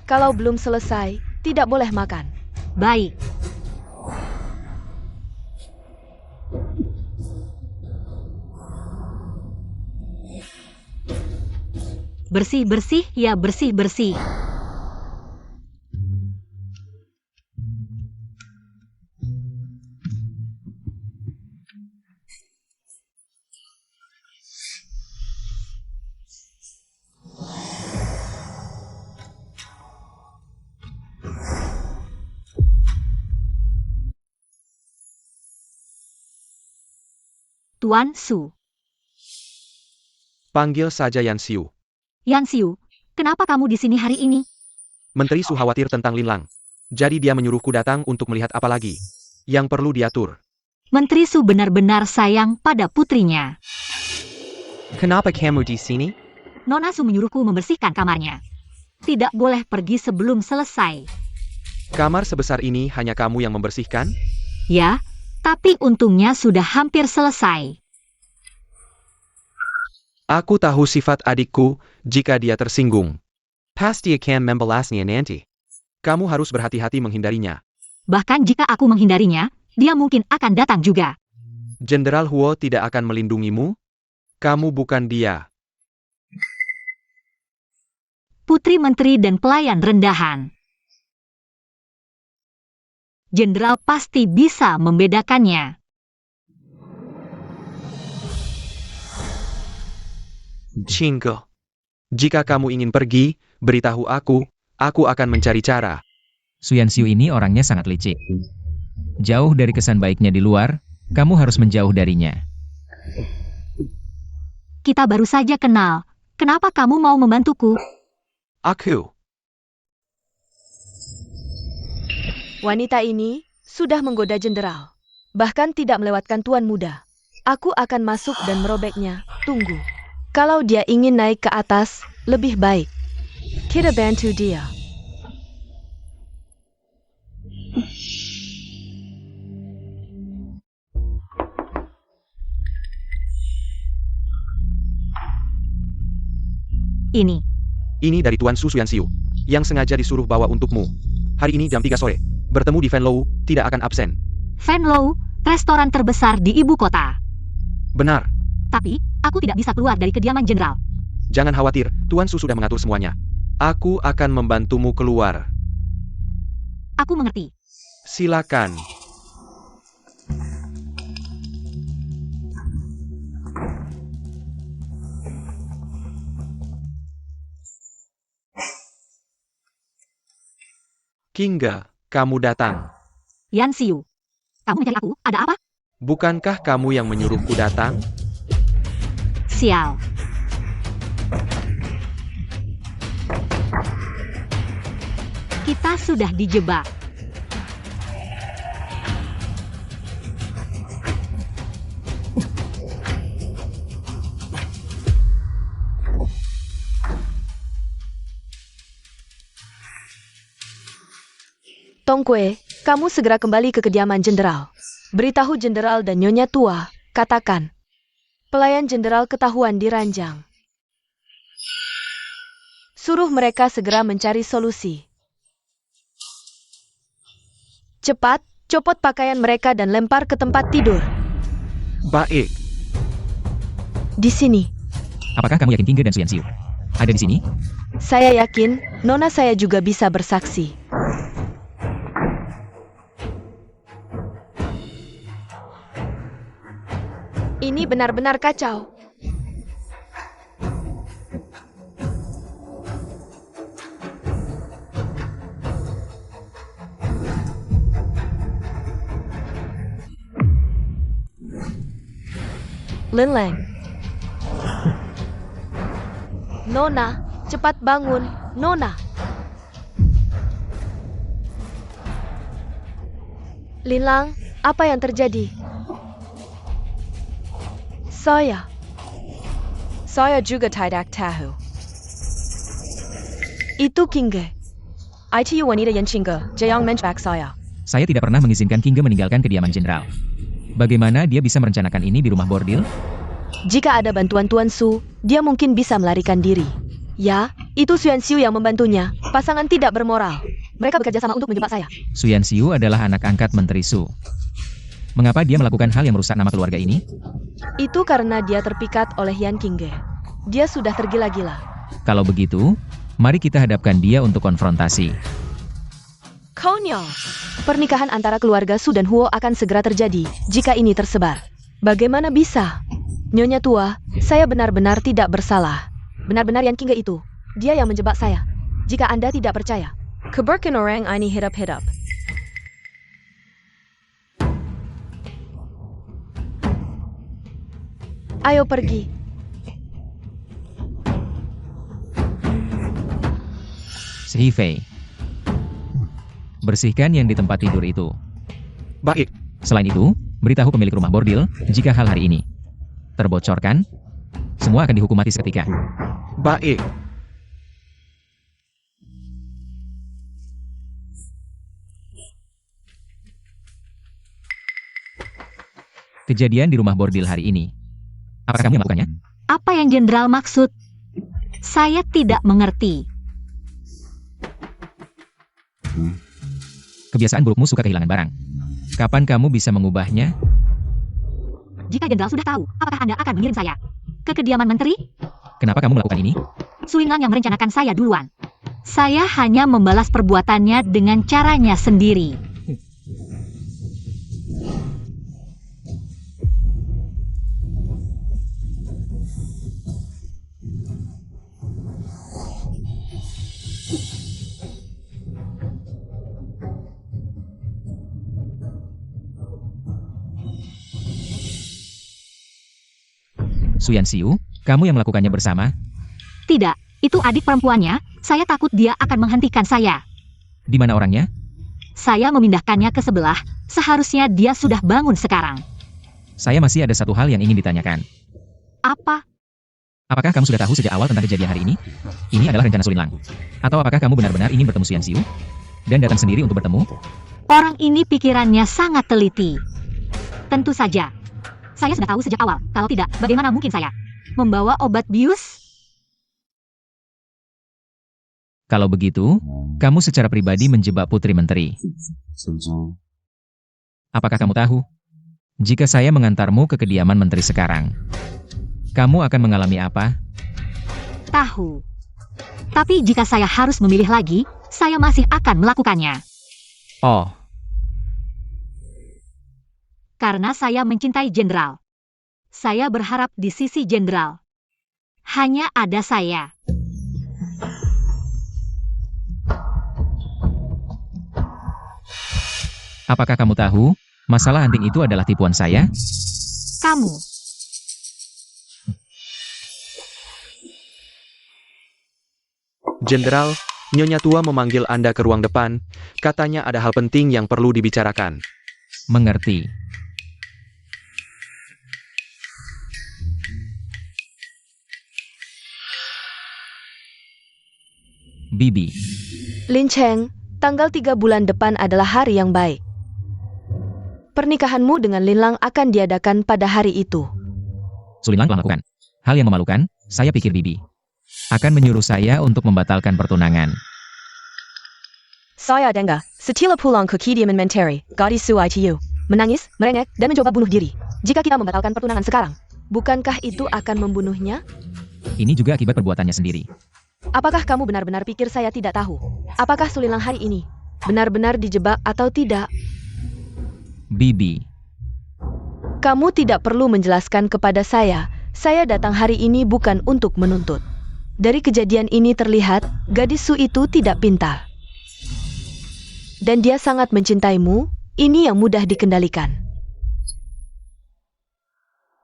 S1: Kalau belum selesai, tidak boleh makan.
S2: Baik. Bersih-bersih ya bersih-bersih. Tuan Su.
S3: Panggil saja Yan Xiu.
S2: Yan Xiu, kenapa kamu di sini hari ini?
S3: Menteri Su khawatir tentang Lin Lang. Jadi dia menyuruhku datang untuk melihat apa lagi yang perlu diatur.
S2: Menteri Su benar-benar sayang pada putrinya.
S3: Kenapa kamu di sini?
S2: Nona Su menyuruhku membersihkan kamarnya. Tidak boleh pergi sebelum selesai.
S3: Kamar sebesar ini hanya kamu yang membersihkan?
S2: Ya, tapi untungnya sudah hampir selesai.
S3: Aku tahu sifat adikku jika dia tersinggung. Pasti akan membalasnya nanti. Kamu harus berhati-hati menghindarinya.
S2: Bahkan jika aku menghindarinya, dia mungkin akan datang juga.
S3: Jenderal Huo tidak akan melindungimu? Kamu bukan dia.
S2: Putri menteri dan pelayan rendahan. Jenderal pasti bisa membedakannya.
S3: Cingko. Jika kamu ingin pergi, beritahu aku akan mencari cara.
S4: Su Yanxiu ini orangnya sangat licik. Jauh dari kesan baiknya di luar, kamu harus menjauh darinya.
S2: Kita baru saja kenal. Kenapa kamu mau membantuku?
S3: Aku.
S1: Wanita ini sudah menggoda jenderal. Bahkan tidak melewatkan tuan muda. Aku akan masuk dan merobeknya. Tunggu. Kalau dia ingin naik ke atas, lebih baik kita bantu dia.
S3: Ini dari Tuan Su Yanxiu, yang sengaja disuruh bawa untukmu. Hari ini jam 3 sore. Bertemu di Venlo, tidak akan absen.
S2: Venlo, restoran terbesar di ibu kota.
S3: Benar.
S2: Tapi, aku tidak bisa keluar dari kediaman jenderal.
S3: Jangan khawatir, Tuan Su sudah mengatur semuanya. Aku akan membantumu keluar.
S2: Aku mengerti.
S3: Silakan. Kingga, kamu datang.
S2: Yan Xiu, kamu mencari aku, ada apa?
S3: Bukankah kamu yang menyuruhku datang?
S2: Sial. Kita sudah dijebak.
S1: Tong Kue, kamu segera kembali ke kediaman jenderal. Beritahu jenderal dan nyonya tua, katakan. Pelayan jenderal ketahuan diranjang. Suruh mereka segera mencari solusi. Cepat, Copot pakaian mereka dan lempar ke tempat tidur.
S3: Baik.
S1: Di sini.
S4: Apakah kamu yakin King dan Suyan Xiu ada di sini?
S1: Saya yakin, Nona saya juga bisa bersaksi. Ini benar-benar kacau. Lin Lang. Nona, cepat bangun, Nona. Lin Lang, apa yang terjadi? Saya juga tidak tahu. Itu Kinge. ITU wanita yang Kinge, jangan menjebak saya.
S4: Saya tidak pernah mengizinkan King meninggalkan kediaman jenderal. Bagaimana dia bisa merencanakan ini di rumah bordil?
S1: Jika ada bantuan Tuan Su, dia mungkin bisa melarikan diri. Ya, itu Suyan Xiu yang membantunya. Pasangan tidak bermoral. Mereka bekerja sama untuk menjebak saya.
S4: Suyan Xiu adalah anak angkat Menteri Su. Mengapa dia melakukan hal yang merusak nama keluarga ini?
S1: Itu karena dia terpikat oleh Yan Qingge. Dia sudah tergila-gila.
S4: Kalau begitu, mari kita hadapkan dia untuk konfrontasi.
S1: Konyol. Pernikahan antara keluarga Su dan Huo akan segera terjadi jika ini tersebar. Bagaimana bisa? Nyonya tua, saya benar-benar tidak bersalah. Benar-benar Yan Qingge itu. Dia yang menjebak saya. Jika Anda tidak percaya, keberkan orang ini hidup-hidup. Ayo pergi.
S4: Si Fei. Bersihkan yang di tempat tidur itu.
S3: Baik.
S4: Selain itu, beritahu pemilik rumah bordil jika hal hari ini terbocorkan, semua akan dihukum mati seketika.
S3: Baik.
S4: Kejadian di rumah bordil hari ini. Apakah kamu yang melakukannya?
S2: Apa yang Jenderal maksud? Saya tidak mengerti.
S4: Kebiasaan burukmu suka kehilangan barang. Kapan kamu bisa mengubahnya?
S2: Jika Jenderal sudah tahu, apakah Anda akan mengirim saya ke kediaman menteri?
S4: Kenapa kamu melakukan ini?
S2: Suingang yang merencanakan saya duluan. Saya hanya membalas perbuatannya dengan caranya sendiri.
S4: Suyan Xiu, kamu yang melakukannya bersama?
S2: Tidak, itu adik perempuannya. Saya takut dia akan menghentikan saya.
S4: Di mana orangnya?
S2: Saya memindahkannya ke sebelah. Seharusnya dia sudah bangun sekarang.
S4: Saya masih ada satu hal yang ingin ditanyakan.
S2: Apa?
S4: Apakah kamu sudah tahu sejak awal tentang kejadian hari ini? Ini adalah rencana Sulinlang. Atau apakah kamu benar-benar ingin bertemu Suyan Xiu? Dan datang sendiri untuk bertemu?
S2: Orang ini pikirannya sangat teliti. Tentu saja. Saya sudah tahu sejak awal. Kalau tidak, bagaimana mungkin saya membawa obat bius?
S4: Kalau begitu, kamu secara pribadi menjebak Putri Menteri. Apakah kamu tahu? Jika saya mengantarmu ke kediaman menteri sekarang, kamu akan mengalami apa?
S2: Tahu. Tapi jika saya harus memilih lagi, saya masih akan melakukannya.
S4: Oh,
S2: Karena saya mencintai Jenderal. Saya berharap di sisi Jenderal. Hanya ada saya.
S4: apakah kamu tahu, masalah anting itu adalah tipuan saya?
S2: Kamu.
S3: Jenderal, Nyonya Tua memanggil Anda ke ruang depan, katanya ada hal penting yang perlu dibicarakan.
S4: Mengerti. Bibi,
S1: Lin Cheng, tanggal 3 bulan depan adalah hari yang baik. Pernikahanmu dengan Lin Lang akan diadakan pada hari itu.
S4: Sulinlang telah melakukan hal yang memalukan. Saya pikir Bibi akan menyuruh saya untuk membatalkan pertunangan.
S1: Saya dengar, setelah pulang ke kediaman Menteri, gadis Su itu menangis, merengek, dan mencoba bunuh diri. Jika kita membatalkan pertunangan sekarang, bukankah itu akan membunuhnya?
S4: Ini juga akibat perbuatannya sendiri.
S1: Apakah kamu benar-benar pikir saya tidak tahu? Apakah Sulilang hari ini benar-benar dijebak atau tidak?
S4: Bibi,
S1: Kamu tidak perlu menjelaskan kepada saya. Saya datang hari ini bukan untuk menuntut. Dari kejadian ini terlihat, gadis Su itu tidak pintar. Dan dia sangat mencintaimu, ini yang mudah dikendalikan.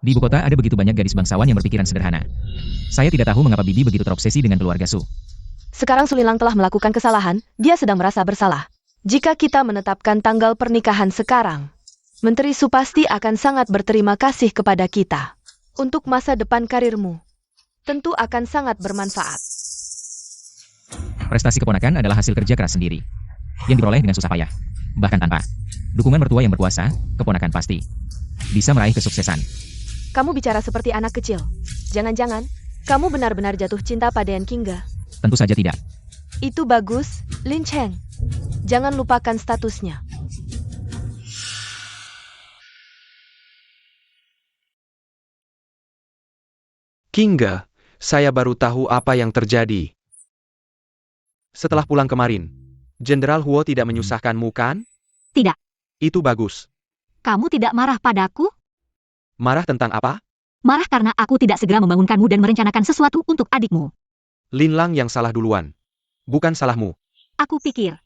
S4: di ibu kota ada begitu banyak gadis bangsawan yang berpikiran sederhana. Saya tidak tahu mengapa Bibi begitu terobsesi dengan keluarga Su.
S1: Sekarang Sulilang telah melakukan kesalahan, dia sedang merasa bersalah. Jika kita menetapkan tanggal pernikahan sekarang, Menteri Su pasti akan sangat berterima kasih kepada kita. Untuk masa depan karirmu, tentu akan sangat bermanfaat.
S4: Prestasi keponakan adalah hasil kerja keras sendiri, yang diperoleh dengan susah payah. Bahkan tanpa dukungan mertua yang berkuasa, keponakan pasti bisa meraih kesuksesan.
S1: Kamu bicara seperti anak kecil. Jangan-jangan, kamu benar-benar jatuh cinta pada Yan Qingge.
S4: Tentu saja tidak.
S1: Itu bagus, Lin Cheng. Jangan lupakan statusnya.
S3: Qingge, saya baru tahu apa yang terjadi. Setelah pulang kemarin, Jenderal Huo tidak menyusahkanmu kan?
S2: Tidak.
S3: Itu bagus.
S2: Kamu tidak marah padaku?
S3: Marah tentang apa?
S2: Marah karena aku tidak segera membangunkanmu dan merencanakan sesuatu untuk adikmu.
S3: Lin Lang yang salah duluan. Bukan salahmu.
S2: Aku pikir,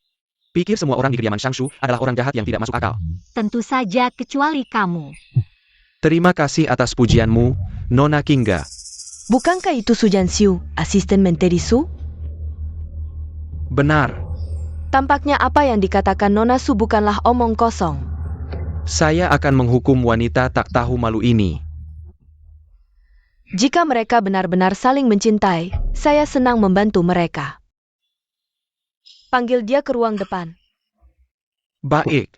S3: Pikir semua orang di kediaman Shangshu adalah orang jahat yang tidak masuk akal.
S2: tentu saja kecuali kamu.
S3: Terima kasih atas pujianmu, Nona Qingge.
S1: Bukankah itu Su Jianxiu, asisten Menteri Su?
S3: Benar.
S1: Tampaknya apa yang dikatakan Nona Su bukanlah omong kosong.
S3: Saya akan menghukum wanita tak tahu malu ini.
S1: Jika mereka benar-benar saling mencintai, saya senang membantu mereka. Panggil dia ke ruang depan.
S3: Baik.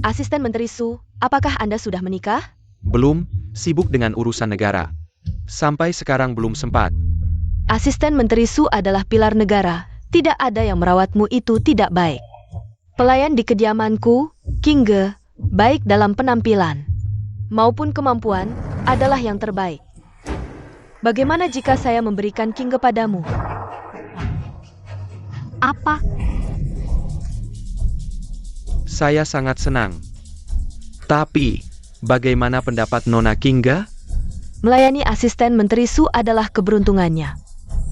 S1: Asisten Menteri Su, apakah Anda sudah menikah?
S3: Belum, sibuk dengan urusan negara. Sampai sekarang belum sempat.
S1: Asisten Menteri Su adalah pilar negara. Tidak ada yang merawatmu itu tidak baik. Pelayan di kediamanku, Qingge, baik dalam penampilan maupun kemampuan, adalah yang terbaik. Bagaimana jika saya memberikan Qingge padamu?
S2: Apa?
S3: Saya sangat senang. Tapi, bagaimana pendapat Nona Qingge?
S1: Melayani asisten Menteri Su adalah keberuntungannya.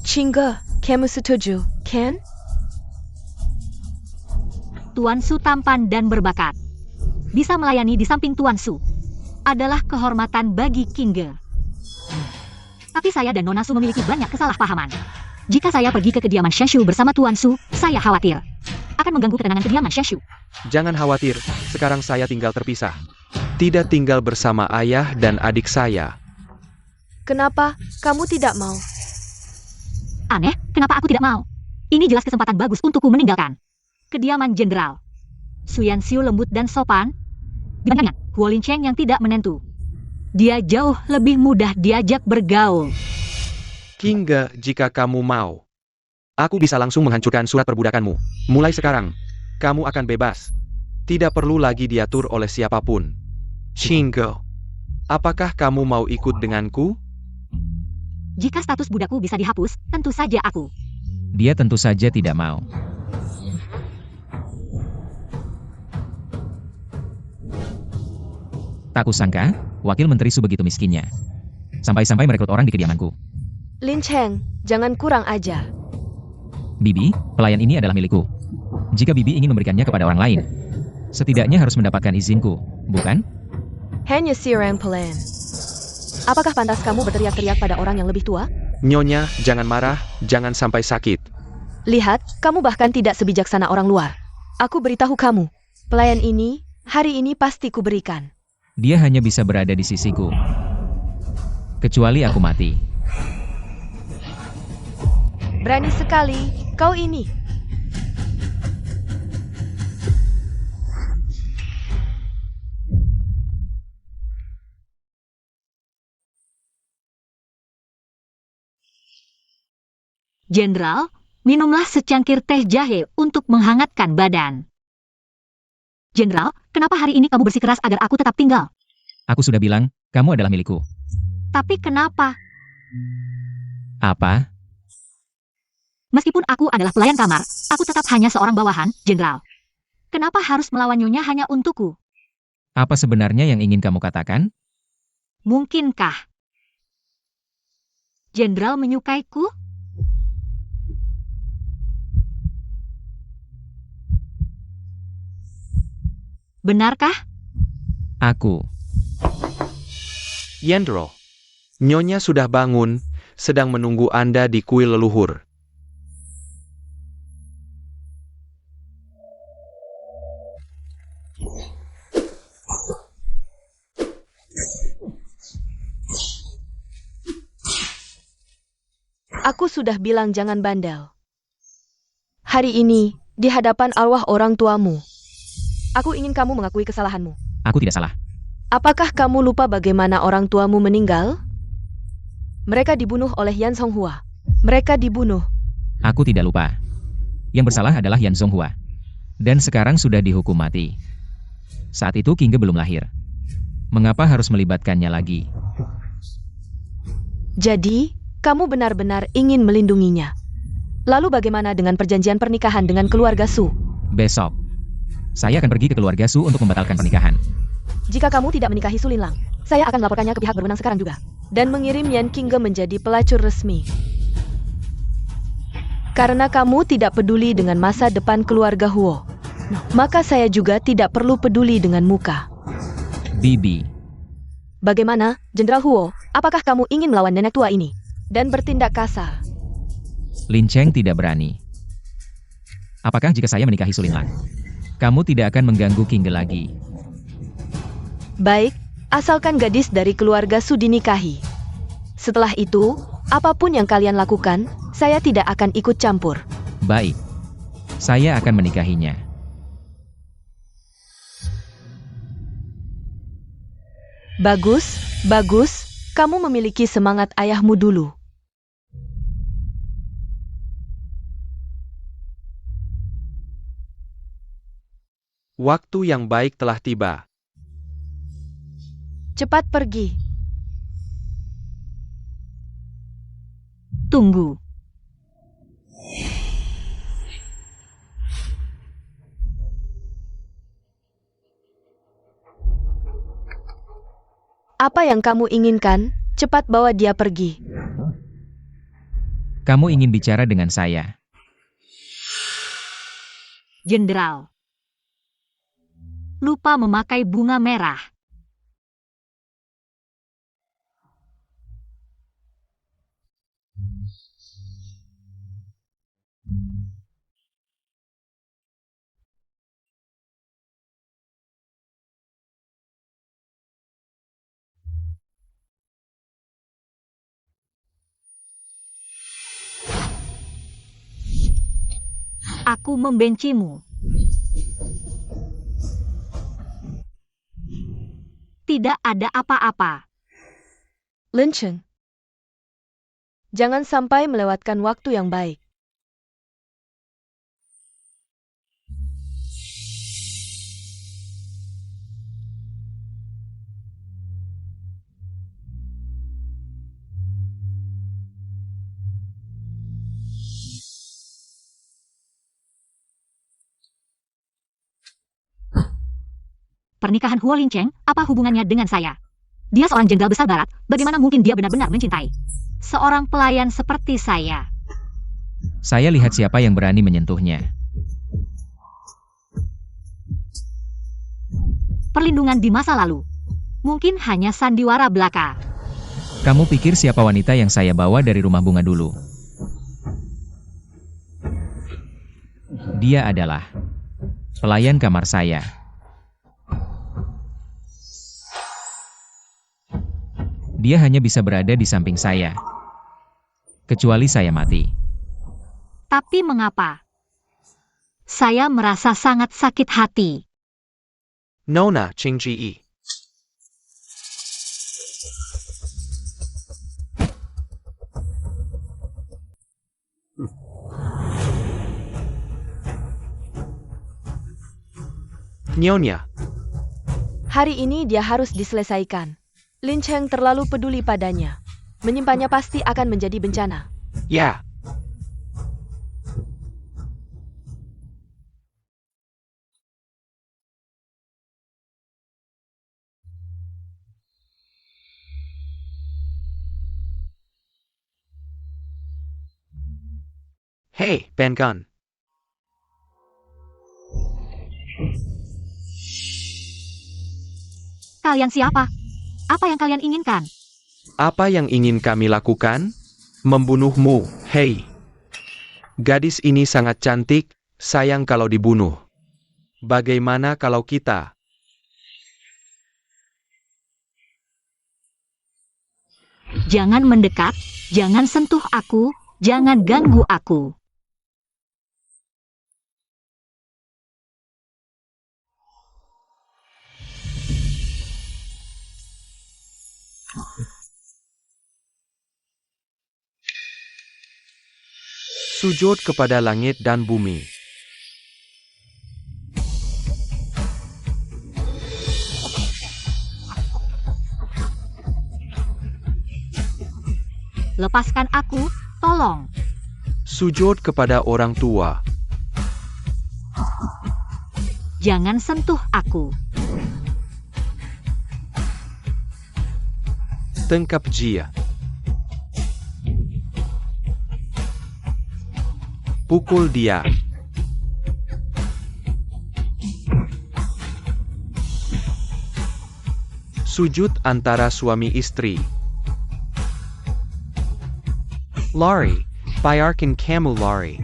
S1: Qingge, kamu setuju, kan?
S2: Tuan Su tampan dan berbakat. Bisa melayani di samping Tuan Su adalah kehormatan bagi Qingge. Tapi saya dan Nona Su memiliki banyak kesalahpahaman. Jika saya pergi ke kediaman Shanshu bersama Tuan Su, saya khawatir akan mengganggu ketenangan kediaman Shanshu.
S3: Jangan khawatir, sekarang saya tinggal terpisah. Tidak tinggal bersama ayah dan adik saya.
S1: Kenapa kamu tidak mau?
S2: Aneh, kenapa aku tidak mau? Ini jelas kesempatan bagus untukku meninggalkan kediaman jenderal. Su Yanxiu lembut dan sopan, dibandingkan Huo Lincheng yang tidak menentu. Dia jauh lebih mudah diajak bergaul.
S3: Qingge, jika kamu mau, aku bisa langsung menghancurkan surat perbudakanmu. Mulai sekarang, kamu akan bebas. Tidak perlu lagi diatur oleh siapapun. Qingge, apakah kamu mau ikut denganku?
S2: Jika status budakku bisa dihapus, tentu saja aku.
S4: Dia tentu saja tidak mau. Tak kusangka, wakil menteri Su begitu miskinnya. Sampai-sampai merekrut orang di kediamanku.
S1: Lin Cheng, jangan kurang ajar.
S4: Bibi, pelayan ini adalah milikku. Jika Bibi ingin memberikannya kepada orang lain, setidaknya harus mendapatkan izinku, bukan?
S1: Hanya si orang pelan. Apakah pantas kamu berteriak-teriak pada orang yang lebih tua?
S3: Nyonya, jangan marah, jangan sampai sakit.
S1: Lihat, kamu bahkan tidak sebijaksana orang luar. Aku beritahu kamu, pelayan ini, hari ini pasti kuberikan.
S4: Dia hanya bisa berada di sisiku. Kecuali aku mati.
S1: Berani sekali, kau ini.
S2: Jenderal, minumlah secangkir teh jahe untuk menghangatkan badan. Jenderal, kenapa hari ini kamu bersikeras agar aku tetap tinggal?
S4: Aku sudah bilang, kamu adalah milikku.
S2: Tapi kenapa?
S4: Apa?
S2: Meskipun aku adalah pelayan kamar, aku tetap hanya seorang bawahan, Jenderal. Kenapa harus melawan Nyonya hanya untukku?
S4: Apa sebenarnya yang ingin kamu katakan?
S2: Mungkinkah Jenderal menyukaiku? Benarkah?
S4: Aku.
S3: Yendro, Nyonya sudah bangun, sedang menunggu Anda di kuil leluhur.
S1: Aku sudah bilang jangan bandel. Hari ini, di hadapan arwah orang tuamu, aku ingin kamu mengakui kesalahanmu.
S4: Aku tidak salah.
S1: Apakah kamu lupa bagaimana orang tuamu meninggal? Mereka dibunuh oleh Yan Songhua. Mereka dibunuh.
S4: Aku tidak lupa. Yang bersalah adalah Yan Zonghua. Dan sekarang sudah dihukum mati. Saat itu King Ge belum lahir. Mengapa harus melibatkannya lagi?
S1: Jadi, kamu benar-benar ingin melindunginya. Lalu bagaimana dengan perjanjian pernikahan dengan keluarga Su?
S4: Besok, saya akan pergi ke keluarga Su untuk membatalkan pernikahan.
S1: Jika kamu tidak menikahi Su Linlang, saya akan melaporkannya ke pihak berwenang sekarang juga. Dan mengirim Yan Qingge menjadi pelacur resmi. Karena kamu tidak peduli dengan masa depan keluarga Huo, maka saya juga tidak perlu peduli dengan muka.
S4: Bibi,
S1: Bagaimana, Jenderal Huo? Apakah kamu ingin melawan nenek tua ini? Dan bertindak kasar?
S4: Lin Cheng tidak berani. Apakah jika saya menikahi Su Linlang, kamu tidak akan mengganggu King Ge lagi?
S1: Baik, asalkan gadis dari keluarga Su dinikahi. Setelah itu, apapun yang kalian lakukan, saya tidak akan ikut campur.
S4: Baik, saya akan menikahinya.
S1: Bagus, bagus, kamu memiliki semangat ayahmu dulu.
S3: Waktu yang baik telah tiba.
S1: Cepat pergi.
S2: Tunggu.
S1: Apa yang kamu inginkan? Cepat bawa dia pergi.
S4: Kamu ingin bicara dengan saya.
S2: Jenderal. Lupa memakai bunga merah. Aku membencimu. Tidak ada apa-apa.
S1: Lin Cheng, jangan sampai melewatkan waktu yang baik.
S2: Pernikahan Huo Lin Cheng, apa hubungannya dengan saya? Dia seorang jenderal besar barat, bagaimana mungkin dia benar-benar mencintai seorang pelayan seperti saya?
S4: Saya lihat siapa yang berani menyentuhnya.
S2: Perlindungan di masa lalu. Mungkin hanya sandiwara belaka.
S4: Kamu pikir siapa wanita yang saya bawa dari rumah bunga dulu? Dia adalah pelayan kamar saya. Dia hanya bisa berada di samping saya. Kecuali saya mati.
S2: Tapi mengapa? Saya merasa sangat sakit hati.
S3: Nona Qingji. Nyonya,
S1: Hari ini dia harus diselesaikan. Lin Cheng terlalu peduli padanya. Menyimpannya pasti akan menjadi bencana.
S3: ya. Hei, Penkan.
S2: Kalian siapa? Apa yang kalian inginkan?
S3: Apa yang ingin kami lakukan? Membunuhmu, hei. Gadis ini sangat cantik, sayang kalau dibunuh. Bagaimana kalau kita?
S2: Jangan mendekat, jangan sentuh aku, jangan ganggu aku.
S3: Sujud kepada langit dan bumi.
S2: Lepaskan aku, tolong.
S3: Sujud kepada orang tua.
S2: Jangan sentuh aku.
S3: Tangkap dia. Pukul dia. Sujud antara suami istri. Lari, biarkan kamu lari.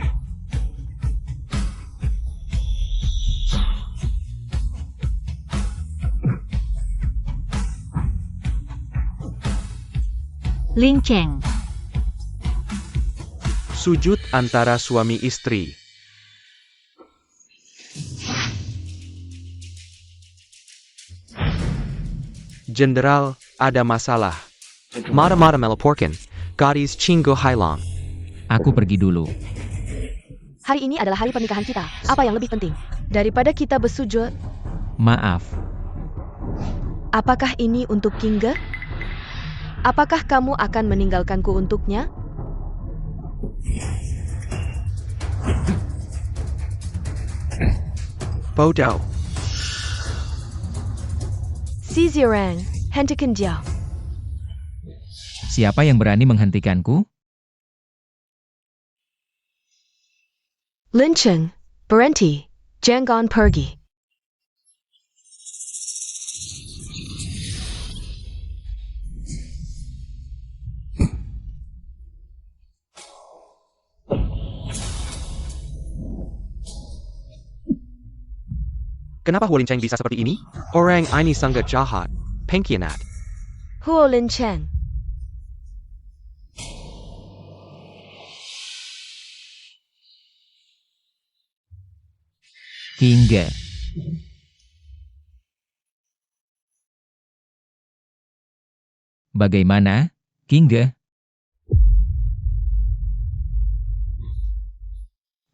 S2: Lin Cheng,
S3: Sujud antara suami istri. Jenderal, ada masalah. Mata-mata melaporkan, gadis Chingo Hailong.
S4: Aku pergi dulu.
S1: Hari ini adalah hari pernikahan kita. Apa yang lebih penting? Daripada kita bersujud,
S4: Maaf,
S1: apakah ini untuk Kinge? Apakah kamu akan meninggalkanku untuknya?
S3: Bodoh.
S1: Si Zirang, hentikan dia.
S4: siapa yang berani menghentikanku?
S1: Lin Cheng, berhenti. Jangan pergi.
S3: Kenapa Huo Lin Cheng bisa seperti ini? Orang ini sangat jahat. Pengkhianat.
S1: Huo Lin Cheng.
S4: Hingga. Bagaimana, Hingga?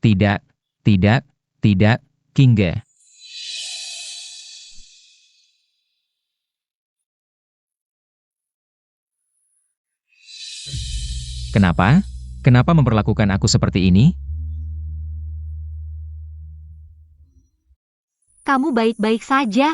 S4: Tidak, tidak, tidak, Hingga. Kenapa? Kenapa memperlakukan aku seperti ini?
S2: Kamu baik-baik saja.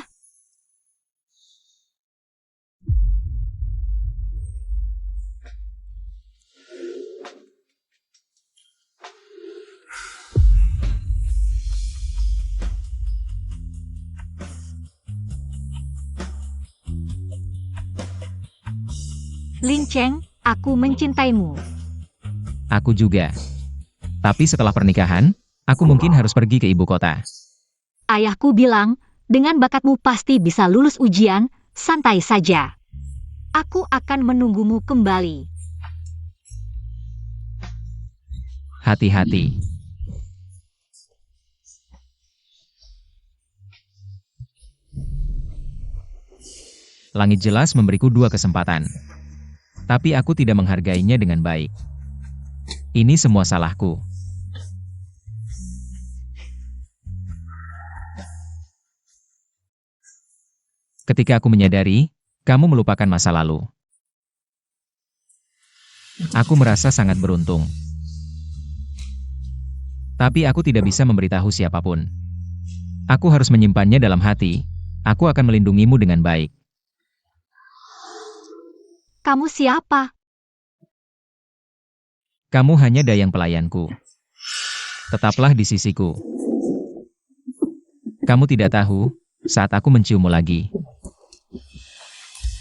S2: Lin Cheng, aku mencintaimu.
S4: Aku juga. Tapi setelah pernikahan, aku mungkin harus pergi ke ibu kota.
S2: Ayahku bilang, dengan bakatmu pasti bisa lulus ujian, santai saja. Aku akan menunggumu kembali.
S4: Hati-hati. Langit jelas memberiku 2 kesempatan. Tapi aku tidak menghargainya dengan baik. Ini semua salahku. Ketika aku menyadari, kamu melupakan masa lalu. Aku merasa sangat beruntung. Tapi aku tidak bisa memberitahu siapapun. Aku harus menyimpannya dalam hati. Aku akan melindungimu dengan baik.
S2: Kamu siapa?
S4: Kamu hanya dayang pelayanku. Tetaplah di sisiku. Kamu tidak tahu, saat aku menciummu lagi,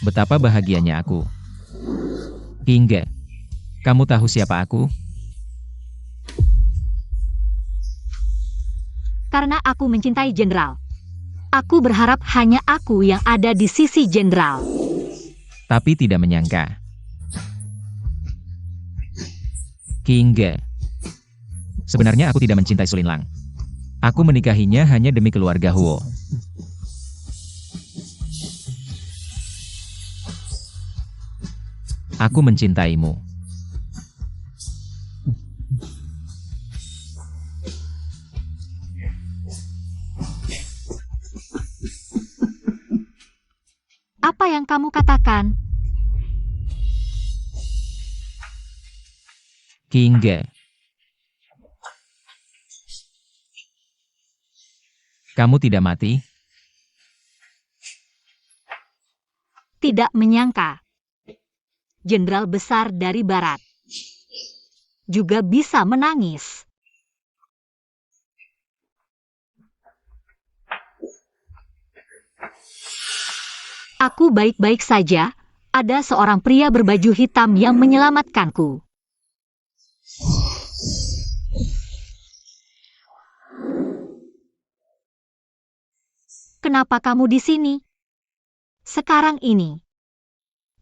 S4: betapa bahagianya aku. Hingga, kamu tahu siapa aku?
S2: Karena aku mencintai Jenderal. Aku berharap hanya aku yang ada di sisi Jenderal.
S4: Tapi tidak menyangka. Hingga, sebenarnya aku tidak mencintai Su Linlang. Aku menikahinya hanya demi keluarga Huo. Aku mencintaimu.
S2: Apa yang kamu katakan?
S4: Hingga, kamu tidak mati?
S2: Tidak menyangka. Jenderal besar dari Barat juga bisa menangis. Aku baik-baik saja. Ada seorang pria berbaju hitam yang menyelamatkanku. Kenapa kamu di sini? Sekarang ini.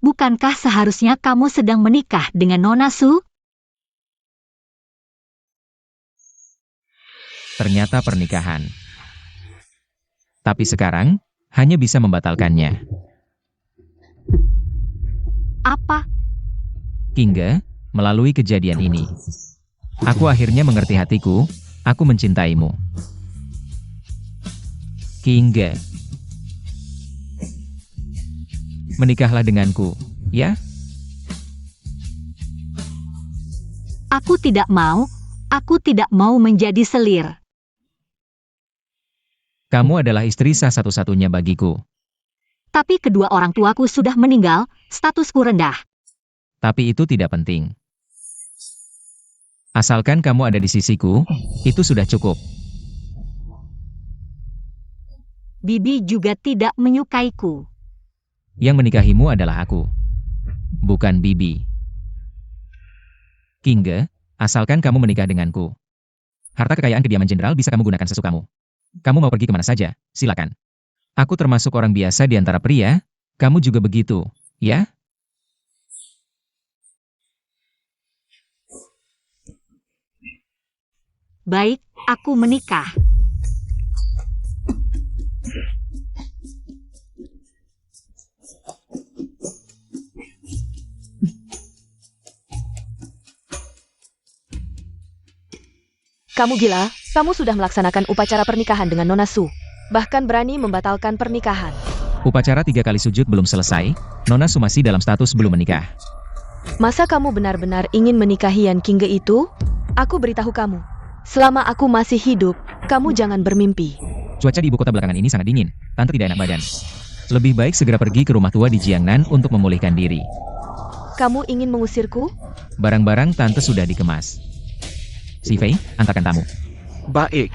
S2: Bukankah seharusnya kamu sedang menikah dengan Nona Su?
S4: Ternyata pernikahan. Tapi sekarang, hanya bisa membatalkannya.
S2: Apa?
S4: Hingga, melalui kejadian ini, aku akhirnya mengerti hatiku, aku mencintaimu. Hingga, menikahlah denganku, ya?
S2: Aku tidak mau menjadi selir.
S4: Kamu adalah istri sah satu-satunya bagiku.
S2: Tapi kedua orang tuaku sudah meninggal, statusku rendah.
S4: Tapi itu tidak penting. Asalkan kamu ada di sisiku, itu sudah cukup.
S2: Bibi juga tidak menyukaiku.
S4: Yang menikahimu adalah aku, bukan Bibi. Hingga, asalkan kamu menikah denganku. Harta kekayaan kediaman jenderal bisa kamu gunakan sesukamu. Kamu mau pergi kemana saja, silakan. Aku termasuk orang biasa di antara pria, kamu juga begitu, ya?
S2: Baik, aku menikah.
S1: Kamu gila? Kamu sudah melaksanakan upacara pernikahan dengan Nona Su. Bahkan berani membatalkan pernikahan.
S4: Upacara 3 kali sujud belum selesai, Nona Su masih dalam status belum menikah.
S1: Masa kamu benar-benar ingin menikahi Yan Qingge itu? Aku beritahu kamu. Selama aku masih hidup, kamu jangan bermimpi.
S4: Cuaca di ibu kota belakangan ini sangat dingin, Tante tidak enak badan. Lebih baik segera pergi ke rumah tua di Jiangnan untuk memulihkan diri.
S1: Kamu ingin mengusirku?
S4: Barang-barang Tante sudah dikemas. Si Fei, antarkan tamu.
S3: Baik,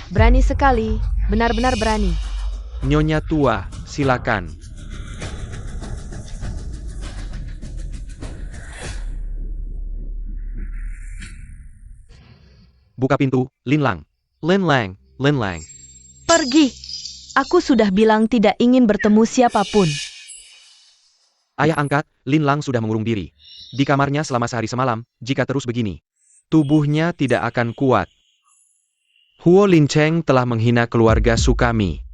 S1: Berani sekali, benar-benar berani.
S3: Nyonya tua, silakan. Buka pintu, Lin Lang. Lin Lang, Lin Lang.
S1: Pergi! Aku sudah bilang tidak ingin bertemu siapapun.
S3: Ayah angkat, Lin Lang sudah mengurung diri. Di kamarnya selama sehari semalam, jika terus begini. Tubuhnya tidak akan kuat. Huo Lincheng telah menghina keluarga Su kami.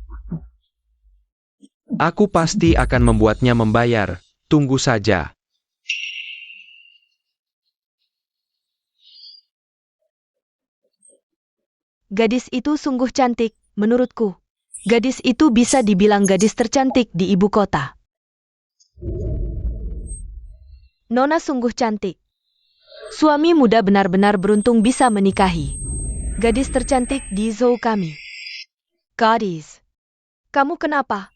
S3: Aku pasti akan membuatnya membayar. Tunggu saja.
S1: Gadis itu sungguh cantik, menurutku. Gadis itu bisa dibilang gadis tercantik di ibu kota. Nona sungguh cantik. Suami muda benar-benar beruntung bisa menikahi gadis tercantik di zoo kami. Gadis, kamu kenapa?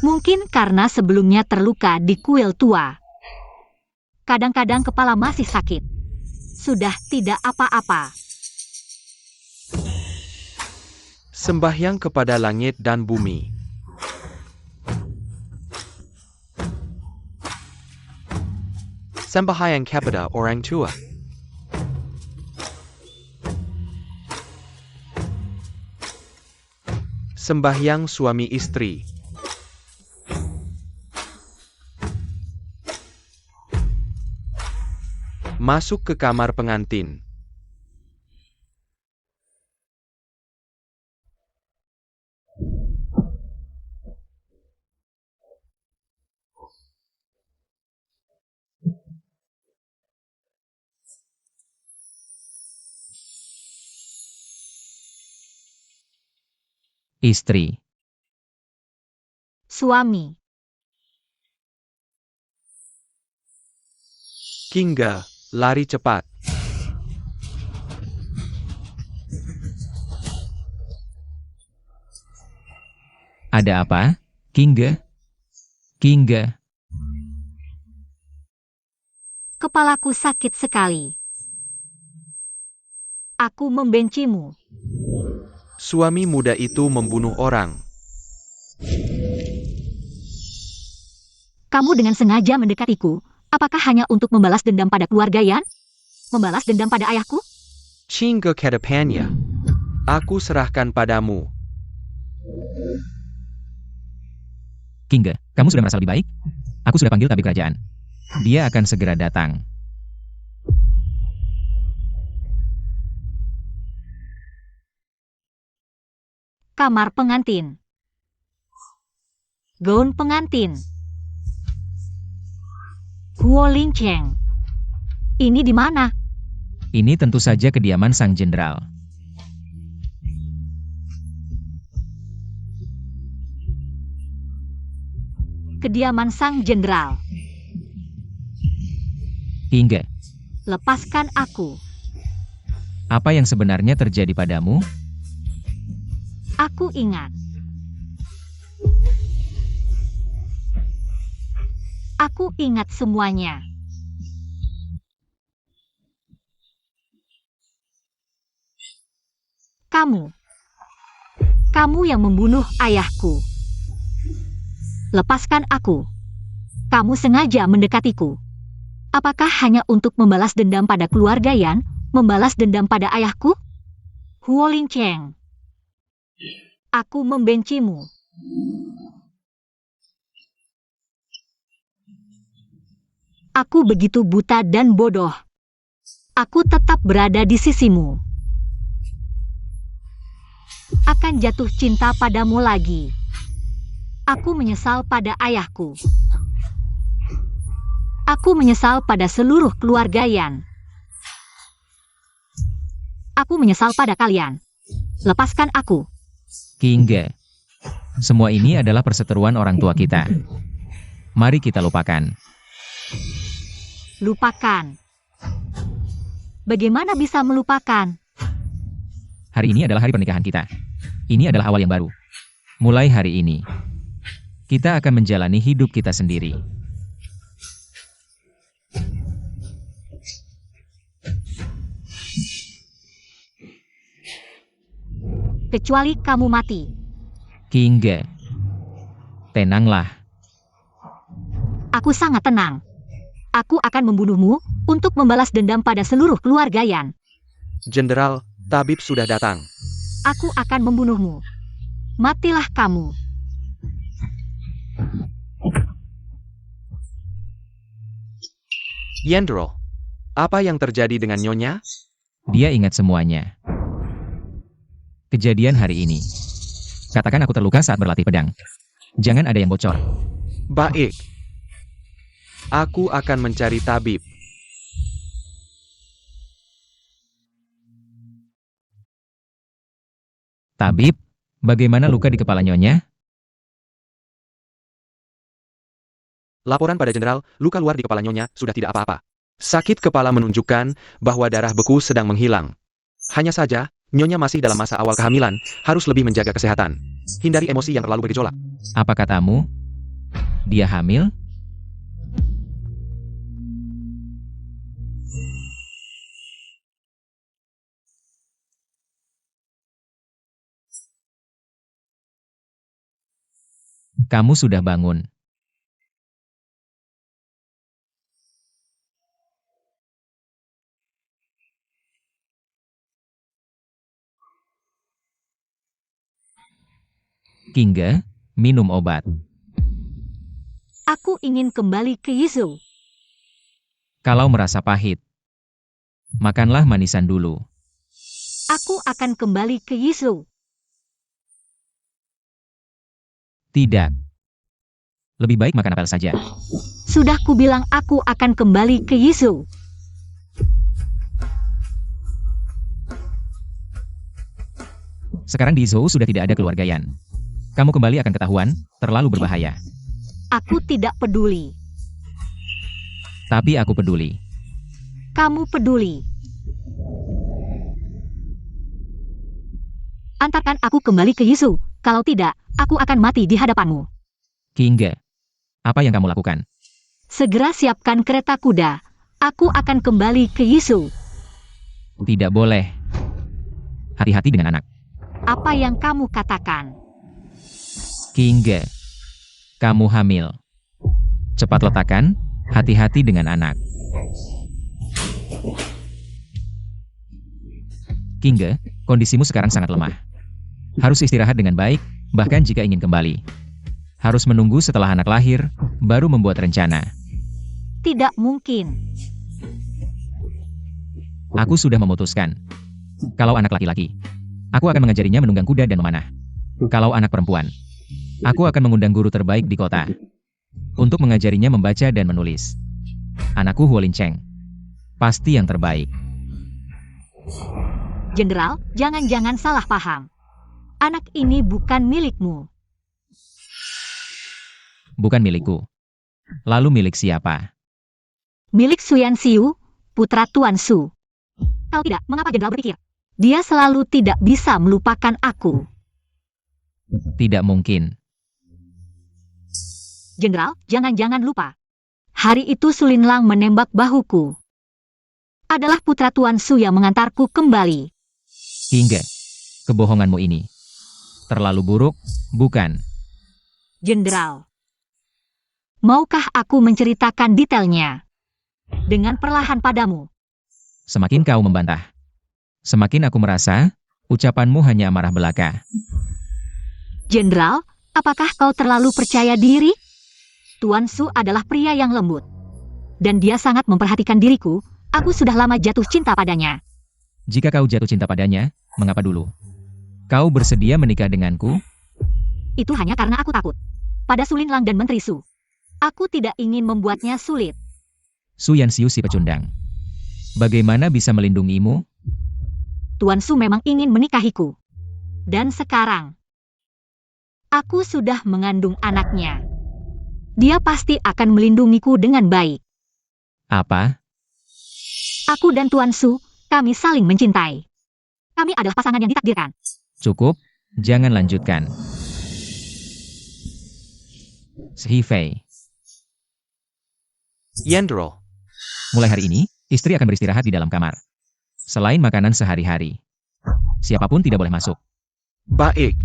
S2: Mungkin karena sebelumnya terluka di kuil tua. Kadang-kadang kepala masih sakit. Sudah tidak apa-apa.
S3: Sembahyang kepada langit dan bumi. Sembahyang kepada orang tua. Sembahyang suami istri. Masuk ke kamar pengantin.
S4: Istri.
S2: Suami.
S3: Kingga, lari cepat.
S4: Ada apa, Kingga? Kingga.
S2: Kepalaku sakit sekali. Aku membencimu.
S3: Suami muda itu membunuh orang.
S2: Kamu dengan sengaja mendekatiku. Apakah hanya untuk membalas dendam pada keluarga Yan? Membalas dendam pada ayahku?
S3: Cingga kedepannya. Aku serahkan padamu.
S4: Kingga, kamu sudah merasa lebih baik? Aku sudah panggil tabib kerajaan. Dia akan segera datang.
S2: Kamar pengantin. Gaun pengantin. Huo Lincheng. Ini di mana?
S4: Ini tentu saja kediaman sang jenderal.
S2: Kediaman sang jenderal.
S4: Kingga,
S2: Lepaskan aku.
S4: apa yang sebenarnya terjadi padamu?
S2: Aku ingat. Aku ingat semuanya. Kamu yang membunuh ayahku. Lepaskan aku. Kamu sengaja mendekatiku. Apakah hanya untuk membalas dendam pada keluarga Yan? Membalas dendam pada ayahku? Huo Lincheng. Aku membencimu. Aku begitu buta dan bodoh. Aku tetap berada di sisimu. Akan jatuh cinta padamu lagi. Aku menyesal pada ayahku. Aku menyesal pada seluruh keluarga Yan. Aku menyesal pada kalian. Lepaskan aku.
S4: Kingga, semua ini adalah perseteruan orang tua kita. Mari kita lupakan.
S2: Lupakan. Bagaimana bisa melupakan?
S4: Hari ini adalah hari pernikahan kita. Ini adalah awal yang baru. Mulai hari ini, kita akan menjalani hidup kita sendiri.
S2: Kecuali kamu mati.
S4: Kingga, tenanglah.
S2: Aku sangat tenang. Aku akan membunuhmu untuk membalas dendam pada seluruh keluarga Yan.
S3: Jenderal, tabib sudah datang.
S2: Aku akan membunuhmu. Matilah kamu.
S3: Yendro, apa yang terjadi dengan Nyonya?
S4: Dia ingat semuanya. Kejadian hari ini. Katakan aku terluka saat berlatih pedang. Jangan ada yang bocor.
S3: Baik. Aku akan mencari tabib.
S4: Tabib, bagaimana luka di kepala Nyonya?
S3: Laporan pada Jenderal, luka luar di kepala Nyonya sudah tidak apa-apa. Sakit kepala menunjukkan bahwa darah beku sedang menghilang. Hanya saja, Nyonya masih dalam masa awal kehamilan, harus lebih menjaga kesehatan. Hindari emosi yang terlalu bergejolak.
S4: Apa katamu? Dia hamil? Kamu sudah bangun. Kinga, minum obat.
S2: Aku ingin kembali ke Yizhou.
S4: Kalau merasa pahit, makanlah manisan dulu.
S2: Aku akan kembali ke Yizhou.
S4: Tidak. Lebih baik makan apel saja.
S2: Sudah kubilang aku akan kembali ke Yizhou.
S4: Sekarang di Zhou sudah tidak ada keluarga Yan. Kamu kembali akan ketahuan, terlalu berbahaya.
S2: Aku tidak peduli.
S4: Tapi aku peduli.
S2: Kamu peduli. Antarkan aku kembali ke Yizhou. Kalau tidak, aku akan mati di hadapanmu.
S4: Kinga, apa yang kamu lakukan?
S2: Segera siapkan kereta kuda. Aku akan kembali ke Yizhou.
S4: Tidak boleh. Hati-hati dengan anak.
S2: Apa yang kamu katakan?
S4: Kinga, kamu hamil. Cepat letakkan, hati-hati dengan anak. Kinga, kondisimu sekarang sangat lemah. Harus istirahat dengan baik, bahkan jika ingin kembali. Harus menunggu setelah anak lahir, baru membuat rencana.
S2: Tidak mungkin.
S4: Aku sudah memutuskan. Kalau anak laki-laki, aku akan mengajarinya menunggang kuda dan memanah. Kalau anak perempuan, aku akan mengundang guru terbaik di kota untuk mengajarinya membaca dan menulis. Anakku Huo Lincheng, pasti yang terbaik.
S2: Jenderal, jangan-jangan salah paham. Anak ini bukan milikmu.
S4: Bukan milikku. Lalu milik siapa?
S2: Milik Suyan Xiu, putra Tuan Su. Kalau tidak, mengapa Jenderal berpikir? Dia selalu tidak bisa melupakan aku.
S4: Tidak mungkin.
S2: Jenderal, jangan-jangan lupa. Hari itu Su Linlang menembak bahuku. Adalah putra Tuan Su yang mengantarku kembali.
S4: Hingga, kebohonganmu ini terlalu buruk, bukan?
S2: Jenderal, maukah aku menceritakan detailnya? Dengan perlahan padamu.
S4: Semakin kau membantah, semakin aku merasa ucapanmu hanya amarah belaka.
S2: Jenderal, apakah kau terlalu percaya diri? Tuan Su adalah pria yang lembut. Dan dia sangat memperhatikan diriku. Aku sudah lama jatuh cinta padanya.
S4: Jika kau jatuh cinta padanya, mengapa dulu? Kau bersedia menikah denganku?
S2: Itu hanya karena aku takut. Pada Su Linlang dan Menteri Su. Aku tidak ingin membuatnya sulit.
S4: Su Yanxiu si pecundang. Bagaimana bisa melindungimu?
S2: Tuan Su memang ingin menikahiku. Dan sekarang, aku sudah mengandung anaknya. Dia pasti akan melindungiku dengan baik.
S4: Apa?
S2: Aku dan Tuan Su, kami saling mencintai. Kami adalah pasangan yang ditakdirkan.
S4: Cukup, jangan lanjutkan. Shi Fei,
S3: Yandro,
S4: mulai hari ini, istri akan beristirahat di dalam kamar. Selain makanan sehari-hari. Siapapun tidak boleh masuk.
S3: baik.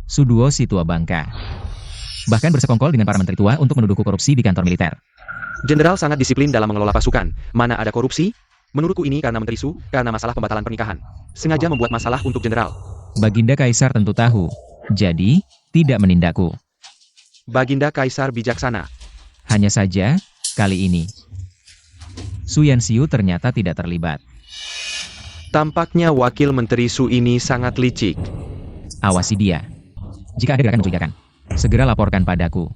S4: Suduo si tua bangka. Bahkan bersekongkol dengan para menteri tua untuk menuduhku korupsi di kantor militer.
S3: Jenderal sangat disiplin dalam mengelola pasukan. Mana ada korupsi? Menurutku ini karena Menteri Su, karena masalah pembatalan pernikahan. Sengaja membuat masalah untuk Jenderal.
S4: Baginda Kaisar tentu tahu. Jadi, tidak menindakku.
S3: Baginda Kaisar bijaksana.
S4: Hanya saja, kali ini, Su Yanxiu ternyata tidak terlibat.
S3: Tampaknya wakil Menteri Su ini sangat licik.
S4: Awasi dia. Jika ada gerakan mencurigakan, segera laporkan padaku.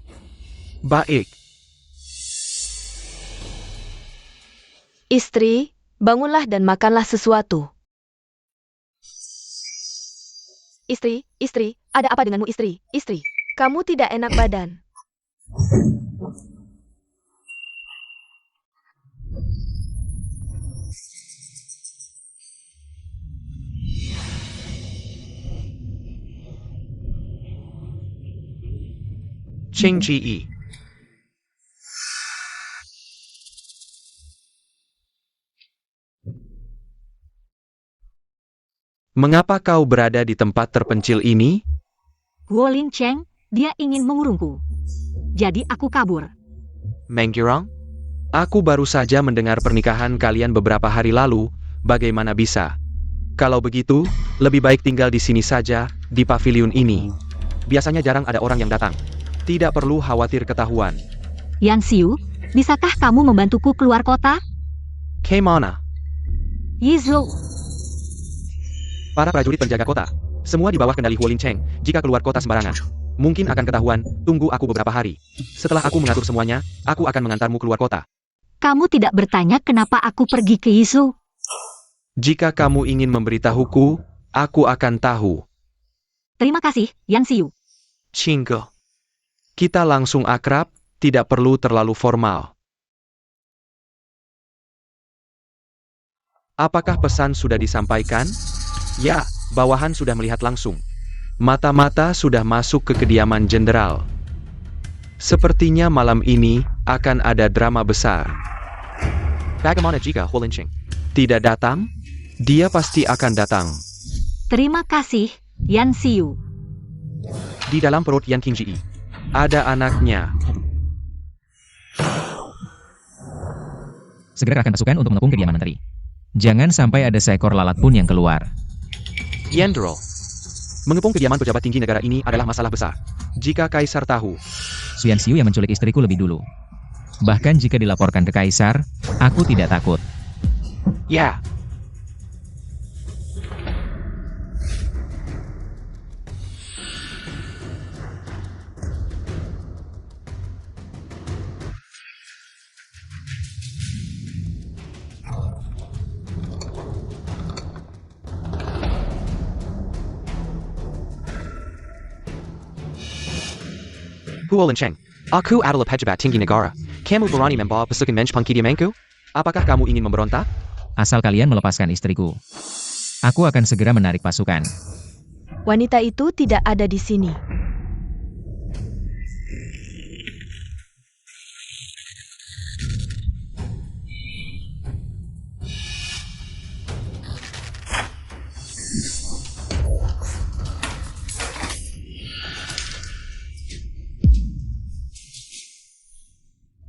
S3: Baik.
S1: Istri, bangunlah dan makanlah sesuatu. Istri, ada apa denganmu istri? Istri, kamu tidak enak badan.
S3: Ching Ji. Mengapa kau berada di tempat terpencil ini?
S2: Huo Lin Cheng, dia ingin mengurungku. Jadi aku kabur.
S3: Meng Qirong? Aku baru saja mendengar pernikahan kalian beberapa hari lalu, bagaimana bisa? Kalau begitu, lebih baik tinggal di sini saja, di pavilion ini. Biasanya jarang ada orang yang datang. Tidak perlu khawatir ketahuan.
S2: Yan Xiu, bisakah kamu membantuku keluar kota?
S3: Kemana?
S2: Yizhou,
S3: Para prajurit penjaga kota. Semua di bawah kendali Huo Lin Cheng. Jika keluar kota sembarangan, mungkin akan ketahuan. Tunggu aku beberapa hari. Setelah aku mengatur semuanya, aku akan mengantarmu keluar kota.
S2: kamu tidak bertanya kenapa aku pergi ke Yizhou?
S3: Jika kamu ingin memberitahuku, aku akan tahu.
S2: Terima kasih, Yan Xiu.
S3: Cingge. Kita langsung akrab, tidak perlu terlalu formal. Apakah pesan sudah disampaikan? Ya, bawahan sudah melihat langsung. Mata-mata sudah masuk ke kediaman jenderal. Sepertinya malam ini akan ada drama besar. Bagaimana jika Huo Lin Cheng tidak datang? Dia pasti akan datang.
S2: Terima kasih, Yan Xiu.
S3: Di dalam perut Yan Qingji ada anaknya.
S4: Segera kerahkan pasukan untuk mengepung kediaman menteri. Jangan sampai ada seekor lalat pun yang keluar.
S3: Yendro. Mengepung kediaman pejabat tinggi negara ini adalah masalah besar. Jika Kaisar tahu,
S4: Xuan Xiu yang menculik istriku lebih dulu. Bahkan jika dilaporkan ke Kaisar, aku tidak takut.
S3: ya. Huo Lin Cheng, aku adalah pejabat tinggi negara. Kamu berani membawa pasukan menjepang kediamanku? Apakah kamu ingin memberontak?
S4: Asal kalian melepaskan istriku. Aku akan segera menarik pasukan.
S1: Wanita itu tidak ada di sini.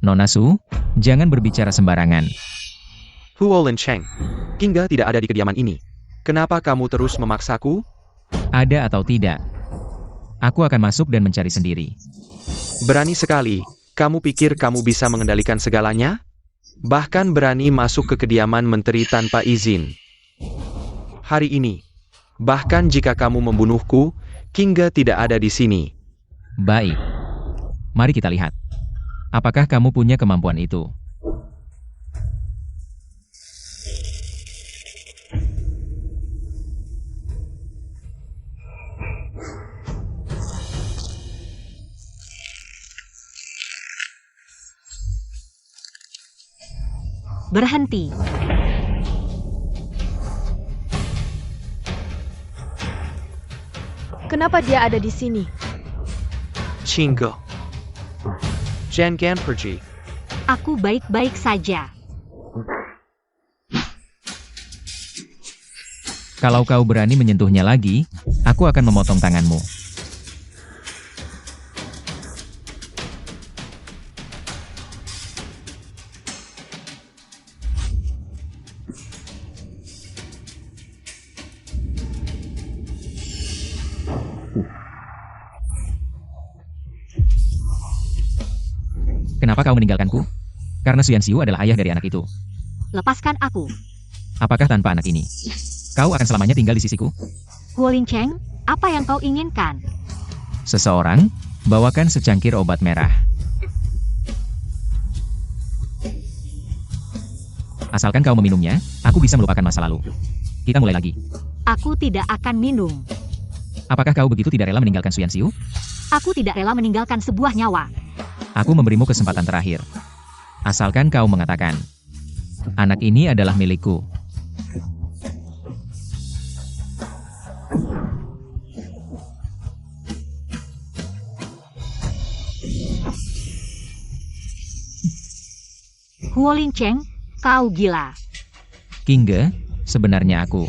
S4: Nona Su, jangan berbicara sembarangan.
S3: Huo Lin Cheng, Qingge tidak ada di kediaman ini. Kenapa kamu terus memaksaku?
S4: Ada atau tidak? Aku akan masuk dan mencari sendiri.
S3: Berani sekali. Kamu pikir kamu bisa mengendalikan segalanya? Bahkan berani masuk ke kediaman menteri tanpa izin. Hari ini, bahkan jika kamu membunuhku, Qingge tidak ada di sini.
S4: Baik. Mari kita lihat. Apakah kamu punya kemampuan itu?
S2: Berhenti.
S1: Kenapa dia ada di sini?
S3: Qingge. Jangan pergi.
S2: Aku baik-baik saja.
S4: Kalau kau berani menyentuhnya lagi, aku akan memotong tanganmu. Kenapa kau meninggalkanku? Karena Xuan Xiu adalah ayah dari anak itu.
S2: Lepaskan aku.
S4: Apakah tanpa anak ini, kau akan selamanya tinggal di sisiku?
S2: Huo Lin Cheng, apa yang kau inginkan?
S4: Seseorang, bawakan secangkir obat merah. Asalkan kau meminumnya, aku bisa melupakan masa lalu. Kita mulai lagi.
S2: Aku tidak akan minum.
S4: Apakah kau begitu tidak rela meninggalkan Suyan Xiu?
S2: Aku tidak rela meninggalkan sebuah nyawa.
S4: Aku memberimu kesempatan terakhir. Asalkan kau mengatakan, anak ini adalah milikku.
S2: Huo Lincheng, kau gila.
S4: Qingge, sebenarnya aku.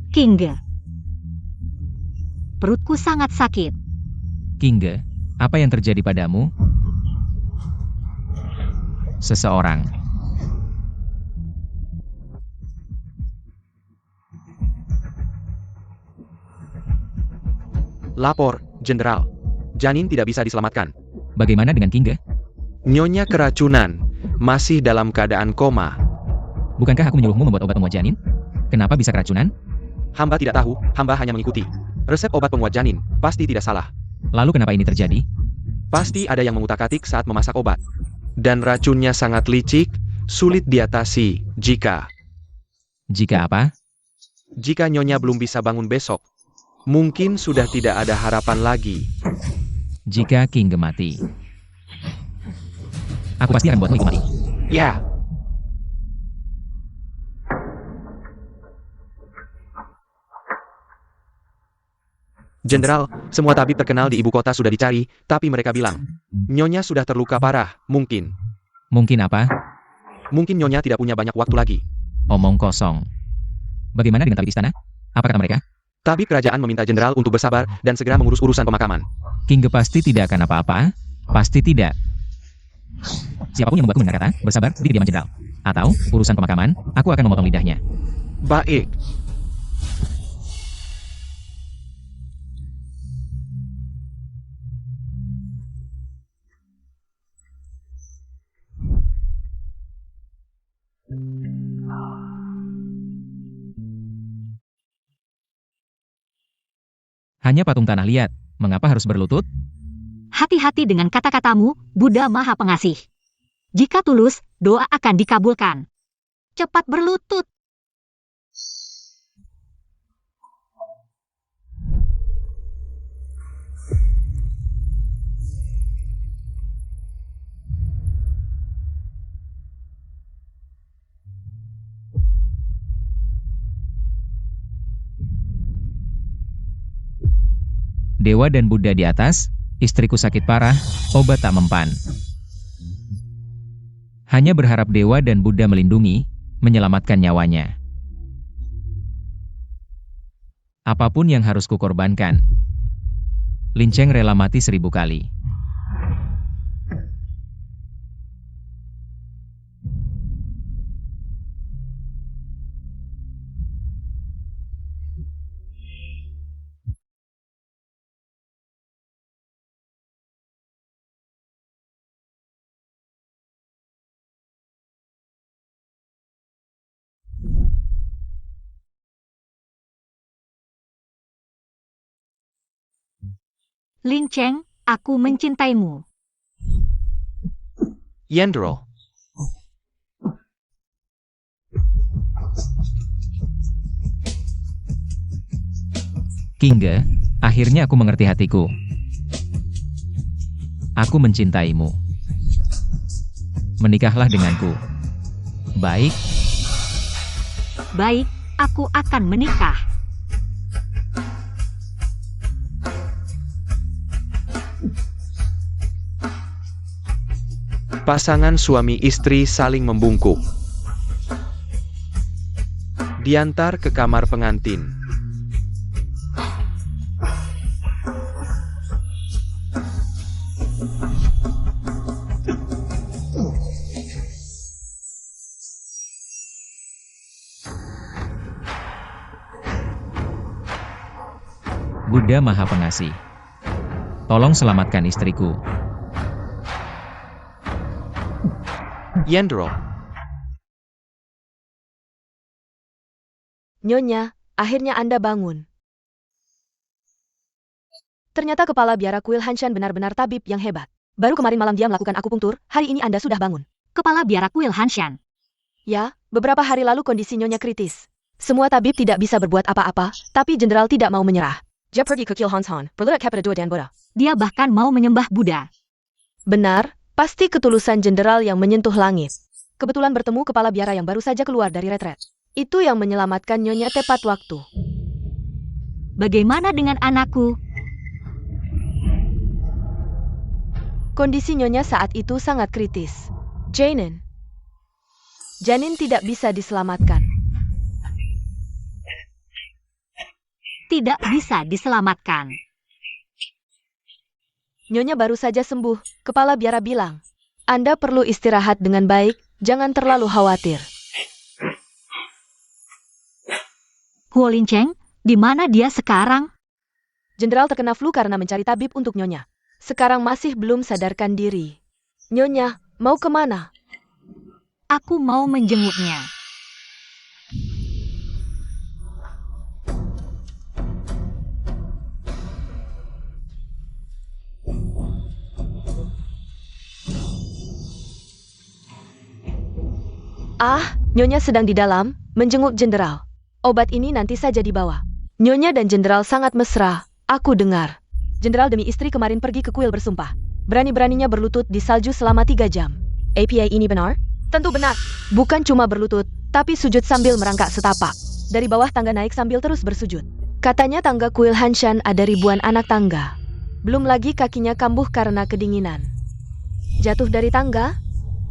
S2: Qingge. Perutku sangat sakit.
S4: Qingge, apa yang terjadi padamu? Seseorang.
S3: Lapor, Jenderal. Janin tidak bisa diselamatkan.
S4: Bagaimana dengan Qingge?
S3: Nyonya keracunan, masih dalam keadaan koma.
S4: Bukankah aku menyuruhmu membuat obat penguat janin? Kenapa bisa keracunan?
S3: Hamba tidak tahu, hamba hanya mengikuti. Resep obat penguat janin, pasti tidak salah.
S4: Lalu kenapa ini terjadi?
S3: Pasti ada yang mengutak-atik saat memasak obat. Dan racunnya sangat licik, sulit diatasi, jika
S4: Apa?
S3: Nyonya belum bisa bangun besok. Mungkin sudah tidak ada harapan lagi.
S4: Jika Qingge mati. Aku pasti akan membuatmu ikut mati.
S3: Ya. Jenderal, semua tabib terkenal di ibu kota sudah dicari, tapi mereka bilang, Nyonya sudah terluka parah, mungkin.
S4: Mungkin apa?
S3: Mungkin Nyonya tidak punya banyak waktu lagi.
S4: Omong kosong. Bagaimana dengan tabib istana? Apa kata mereka?
S3: Tabib kerajaan meminta jenderal untuk bersabar dan segera mengurus urusan pemakaman.
S4: Qingge pasti tidak akan apa-apa. Pasti tidak. Siapapun yang membuatku mendengar kata, bersabar di kediaman jenderal. Atau, urusan pemakaman, aku akan memotong lidahnya.
S3: Baik.
S4: Hanya patung tanah liat, mengapa harus berlutut?
S2: Hati-hati dengan kata-katamu, Buddha Maha Pengasih. Jika tulus, doa akan dikabulkan. Cepat berlutut.
S4: Dewa dan Buddha di atas, istriku sakit parah, obat tak mempan. Hanya berharap Dewa dan Buddha melindungi, menyelamatkan nyawanya. Apapun yang harus kukorbankan. Lincheng rela mati 1000 kali.
S2: Lincheng, aku mencintaimu.
S3: Yendro.
S4: Qingge, akhirnya aku mengerti hatiku. Aku mencintaimu. Menikahlah denganku. Baik,
S2: Baik, aku akan menikah.
S3: Pasangan suami istri saling membungkuk. Diantar ke kamar pengantin.
S4: Buddha Maha Pengasih. Tolong selamatkan istriku.
S3: Yendro.
S1: Nyonya, akhirnya Anda bangun. Ternyata kepala biara kuil Hanshan benar-benar tabib yang hebat. Baru kemarin malam dia melakukan akupunktur, hari ini Anda sudah bangun.
S2: Kepala biara kuil Hanshan.
S1: Ya, beberapa hari lalu kondisi Nyonya kritis. Semua tabib tidak bisa berbuat apa-apa, tapi jenderal tidak mau menyerah. Dia pergi ke Kiel Hanshan, berlerak kepada dua dan Buddha.
S2: Dia bahkan mau menyembah Buddha.
S1: Benar, pasti ketulusan jenderal yang menyentuh langit. Kebetulan bertemu kepala biara yang baru saja keluar dari retret. Itu yang menyelamatkan Nyonya tepat waktu.
S2: Bagaimana dengan anakku?
S1: Kondisi Nyonya saat itu sangat kritis. Janin tidak bisa diselamatkan.
S2: Tidak bisa diselamatkan.
S1: Nyonya baru saja sembuh, kepala biara bilang. Anda perlu istirahat dengan baik, jangan terlalu khawatir.
S2: Huo Lincheng, di mana dia sekarang?
S1: Jenderal terkena flu karena mencari tabib untuk Nyonya. Sekarang masih belum sadarkan diri. Nyonya, mau kemana?
S2: Aku mau menjenguknya.
S1: Nyonya sedang di dalam, menjenguk jenderal. Obat ini nanti saja dibawa. Nyonya dan jenderal sangat mesra, aku dengar. Jenderal demi istri kemarin pergi ke kuil bersumpah. Berani-beraninya berlutut di salju selama 3 jam. APA ini benar? Tentu benar. Bukan cuma berlutut, tapi sujud sambil merangkak setapak. Dari bawah tangga naik sambil terus bersujud. Katanya tangga kuil Hanshan ada ribuan anak tangga. Belum lagi kakinya kambuh karena kedinginan. Jatuh dari tangga?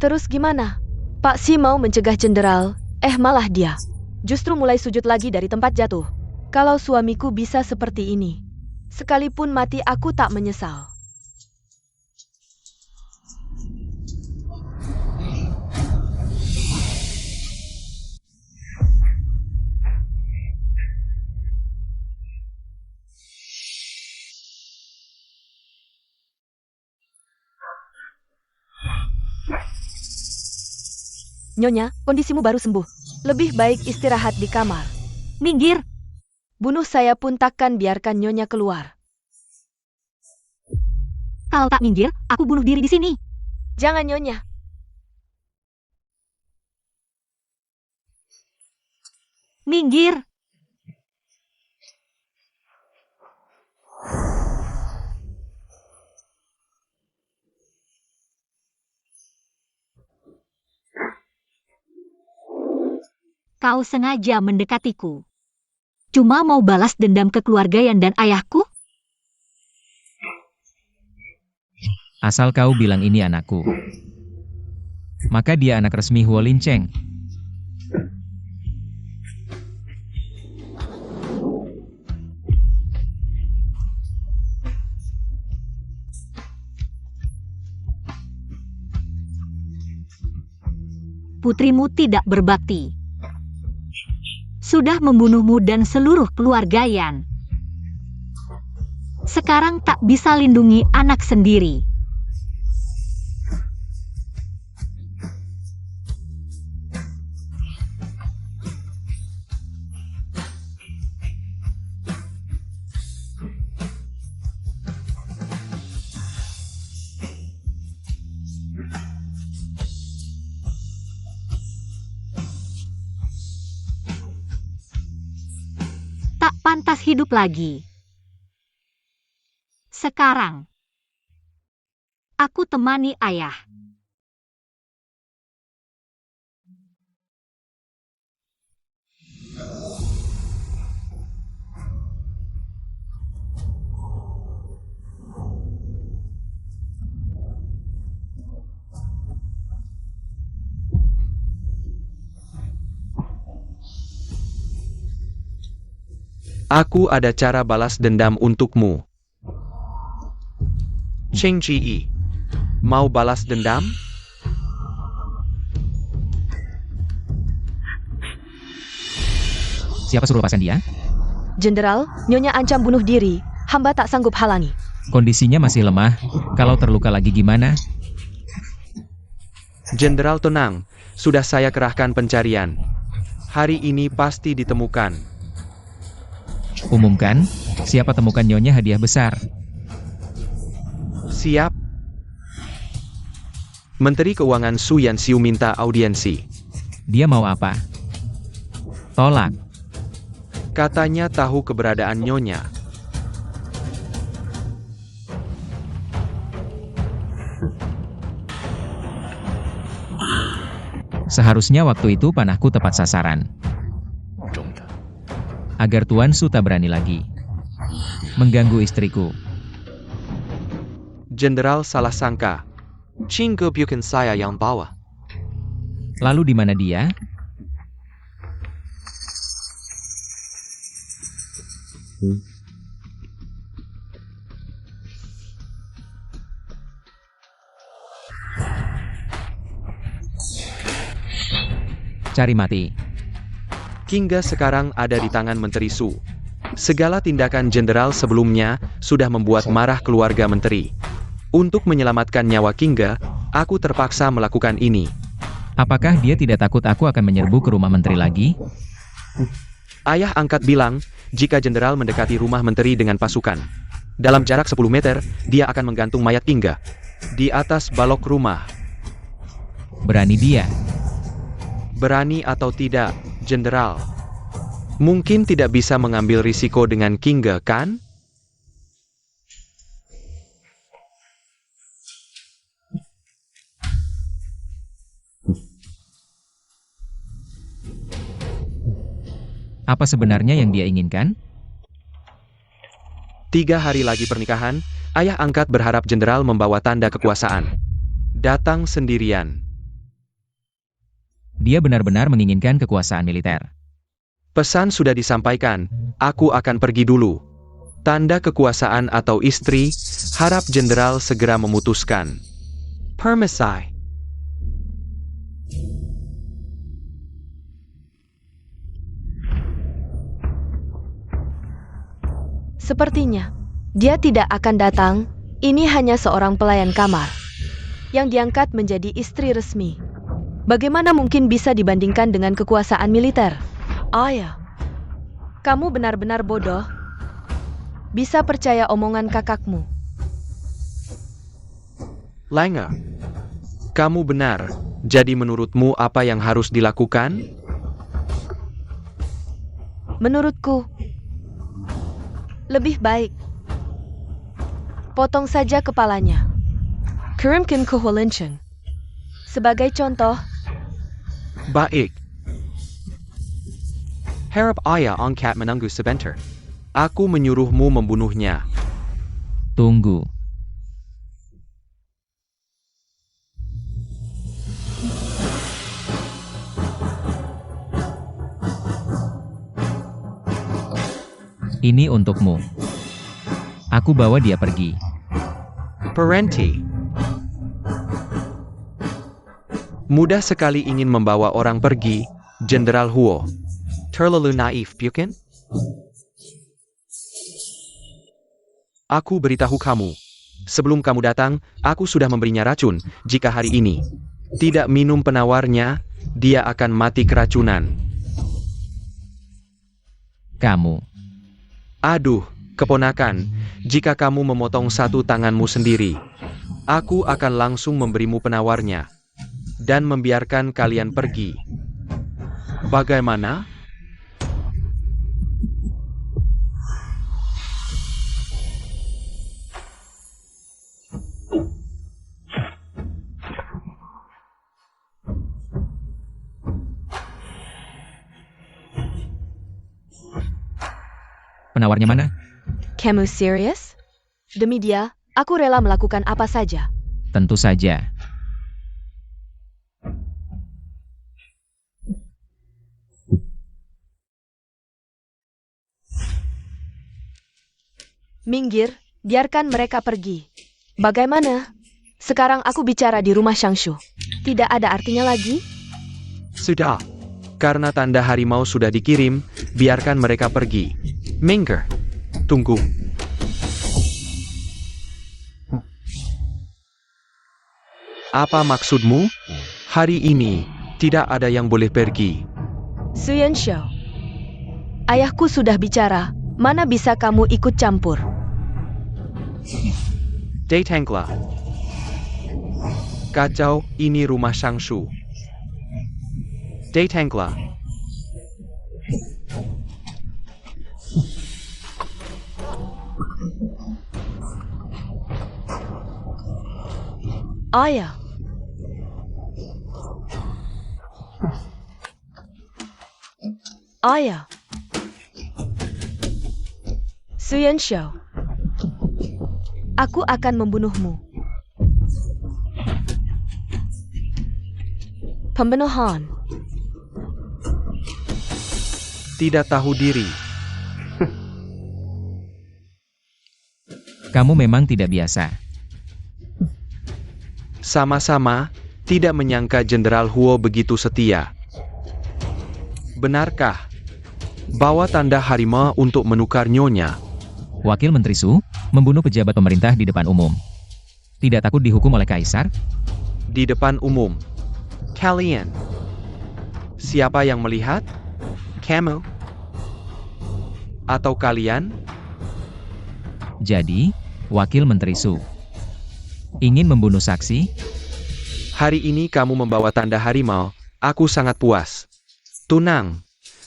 S1: Terus gimana? Pak Si mau mencegah jenderal, malah dia. Justru mulai sujud lagi dari tempat jatuh. Kalau suamiku bisa seperti ini, sekalipun mati aku tak menyesal. Nyonya, kondisimu baru sembuh. Lebih baik istirahat di kamar.
S2: Minggir!
S1: Bunuh saya pun takkan biarkan Nyonya keluar.
S2: Kalau tak minggir, aku bunuh diri di sini.
S1: Jangan Nyonya.
S2: Minggir! Kau sengaja mendekatiku. Cuma mau balas dendam ke keluarga Yan dan ayahku?
S4: Asal kau bilang ini anakku. Maka dia anak resmi Huo Lincheng.
S2: Putrimu tidak berbakti. Sudah membunuhmu dan seluruh keluarga Yan. Sekarang tak bisa lindungi anak sendiri. Tak pantas hidup lagi. Sekarang, aku temani ayah.
S3: Aku ada cara balas dendam untukmu. Cheng Ji, mau balas dendam?
S4: Siapa suruh lepaskan dia?
S1: Jenderal, Nyonya ancam bunuh diri. Hamba tak sanggup halangi.
S4: Kondisinya masih lemah. Kalau terluka lagi gimana?
S3: Jenderal tenang, sudah saya kerahkan pencarian. Hari ini pasti ditemukan.
S4: Umumkan, siapa temukan Nyonya hadiah besar.
S3: Siap. Menteri Keuangan Su Yanxiu minta audiensi.
S4: Dia mau apa? Tolak.
S3: Katanya tahu keberadaan Nyonya.
S4: Seharusnya waktu itu panahku tepat sasaran. Agar Tuan Su tak berani lagi mengganggu istriku.
S3: Jenderal salah sangka. Cingge bukan saya yang bawa.
S4: Lalu di mana dia? Cari mati.
S3: Qingge sekarang ada di tangan Menteri Su. Segala tindakan jenderal sebelumnya sudah membuat marah keluarga menteri. Untuk menyelamatkan nyawa Qingge, aku terpaksa melakukan ini.
S4: Apakah dia tidak takut aku akan menyerbu ke rumah menteri lagi?
S3: Ayah angkat bilang, jika jenderal mendekati rumah menteri dengan pasukan, dalam jarak 10 meter, dia akan menggantung mayat Qingge di atas balok rumah.
S4: Berani dia.
S3: Berani atau tidak, jenderal. Mungkin tidak bisa mengambil risiko dengan Qingge, kan?
S4: Apa sebenarnya yang dia inginkan?
S3: 3 hari lagi pernikahan, ayah angkat berharap jenderal membawa tanda kekuasaan. Datang sendirian.
S4: Dia benar-benar menginginkan kekuasaan militer.
S3: Pesan sudah disampaikan, aku akan pergi dulu. Tanda kekuasaan atau istri, harap jenderal segera memutuskan. Permisi.
S1: Sepertinya, dia tidak akan datang. Ini hanya seorang pelayan kamar yang diangkat menjadi istri resmi. Bagaimana mungkin bisa dibandingkan dengan kekuasaan militer? Ayah, kamu benar-benar bodoh. Bisa percaya omongan kakakmu.
S3: Lange, kamu benar. Jadi menurutmu apa yang harus dilakukan?
S1: Menurutku, lebih baik potong saja kepalanya. Kirimkan ke Holenchen. Sebagai contoh,
S3: Baik. Harap ayah angkat menunggu sebentar. Aku menyuruhmu membunuhnya.
S4: Tunggu. Ini untukmu. Aku bawa dia pergi.
S3: Parenti. Mudah sekali ingin membawa orang pergi, Jenderal Huo. Terlalu naif, bukan? Aku beritahu kamu. Sebelum kamu datang, aku sudah memberinya racun. Jika hari ini tidak minum penawarnya, dia akan mati keracunan.
S4: Kamu.
S3: Aduh, keponakan, jika kamu memotong satu tanganmu sendiri, aku akan langsung memberimu penawarnya. Dan membiarkan kalian pergi. Bagaimana?
S4: Penawarnya mana?
S1: kamu serius? Demi dia, aku rela melakukan apa saja.
S4: Tentu saja.
S1: Minggir, biarkan mereka pergi. Bagaimana? Sekarang aku bicara di rumah Shangshu. Tidak ada artinya lagi?
S3: Sudah. Karena tanda harimau sudah dikirim, biarkan mereka pergi. Minggir. Tunggu. Apa maksudmu? Hari ini, tidak ada yang boleh pergi.
S1: Su Yanxiu. Ayahku sudah bicara. Mana bisa kamu ikut campur?
S3: Datanglah. Kacau, ini rumah Shangshu. Datanglah.
S1: Ayah. Ayah. Suyanshou. Aku akan membunuhmu. Pembunuhan.
S3: Tidak tahu diri.
S4: Kamu memang tidak biasa.
S3: Sama-sama, tidak menyangka Jenderal Huo begitu setia. Benarkah? Bawa tanda harimau untuk menukar nyonya.
S4: Wakil Menteri Su membunuh pejabat pemerintah di depan umum. Tidak takut dihukum oleh kaisar?
S3: Di depan umum. Kalian. Siapa yang melihat? Kamu? Atau kalian?
S4: Jadi, Wakil Menteri Su ingin membunuh saksi?
S3: Hari ini kamu membawa tanda harimau, aku sangat puas. Tunang,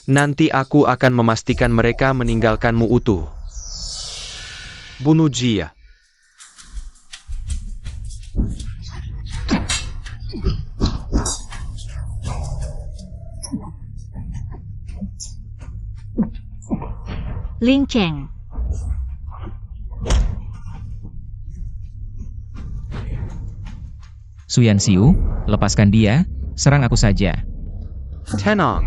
S3: nanti aku akan memastikan mereka meninggalkanmu utuh. Bunuh dia.
S2: Lin Cheng.
S4: Suyan Xiu, lepaskan dia, serang aku saja.
S3: Tenang.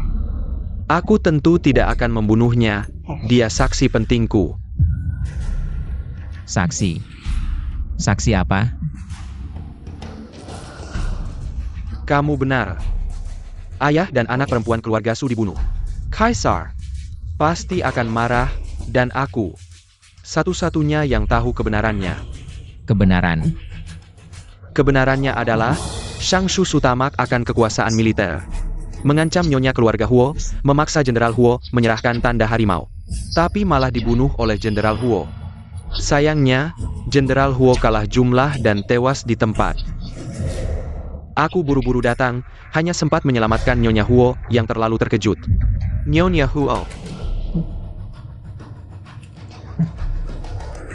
S3: Aku tentu tidak akan membunuhnya, dia saksi pentingku.
S4: Saksi. Saksi apa?
S3: Kamu benar. Ayah dan anak perempuan keluarga Su dibunuh. Kaisar pasti akan marah, dan aku satu-satunya yang tahu kebenarannya.
S4: Kebenaran.
S3: Kebenarannya adalah, Shangshu Sutamak akan kekuasaan militer. Mengancam nyonya keluarga Huo, memaksa Jenderal Huo menyerahkan tanda harimau. Tapi malah dibunuh oleh Jenderal Huo. Sayangnya, Jenderal Huo kalah jumlah dan tewas di tempat. Aku buru-buru datang, hanya sempat menyelamatkan Nyonya Huo yang terlalu terkejut. Nyonya Huo.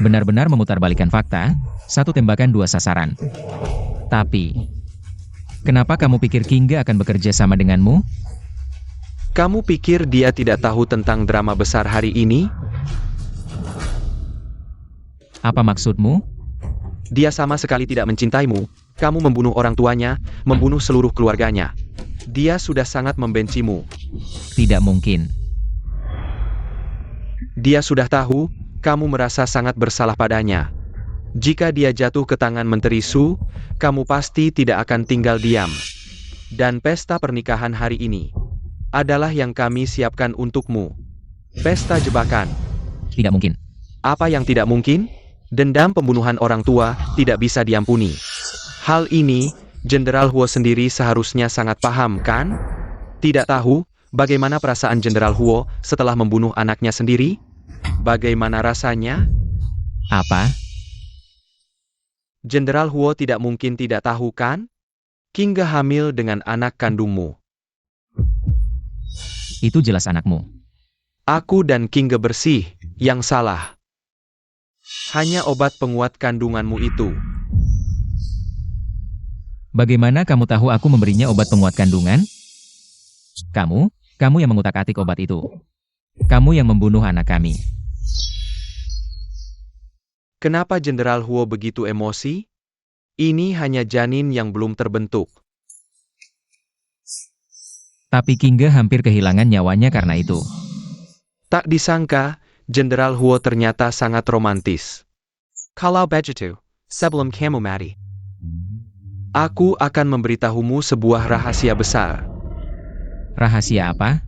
S4: Benar-benar memutarbalikkan fakta, satu tembakan dua sasaran. Tapi, kenapa kamu pikir Qingge akan bekerja sama denganmu?
S3: Kamu pikir dia tidak tahu tentang drama besar hari ini?
S4: Apa maksudmu?
S3: Dia sama sekali tidak mencintaimu. Kamu membunuh orang tuanya, membunuh seluruh keluarganya. Dia sudah sangat membencimu.
S4: Tidak mungkin.
S3: Dia sudah tahu, kamu merasa sangat bersalah padanya. Jika dia jatuh ke tangan Menteri Su, kamu pasti tidak akan tinggal diam. Dan pesta pernikahan hari ini adalah yang kami siapkan untukmu. Pesta jebakan.
S4: Tidak mungkin.
S3: Apa yang tidak mungkin? Dendam pembunuhan orang tua tidak bisa diampuni. Hal ini, Jenderal Huo sendiri seharusnya sangat paham, kan? Tidak tahu bagaimana perasaan Jenderal Huo setelah membunuh anaknya sendiri? Bagaimana rasanya?
S4: Apa?
S3: Jenderal Huo tidak mungkin tidak tahu, kan? Qingge hamil dengan anak kandungmu.
S4: Itu jelas anakmu.
S3: Aku dan Qingge bersih, yang salah hanya obat penguat kandunganmu itu.
S4: Bagaimana kamu tahu aku memberinya obat penguat kandungan? Kamu yang mengutak-atik obat itu. Kamu yang membunuh anak kami.
S3: Kenapa Jenderal Huo begitu emosi? Ini hanya janin yang belum terbentuk.
S4: Tapi Qingge hampir kehilangan nyawanya karena itu.
S3: Tak disangka, Jenderal Huo ternyata sangat romantis. Kalau begitu, sebelum kamu mati, aku akan memberitahumu sebuah rahasia besar.
S4: Rahasia apa?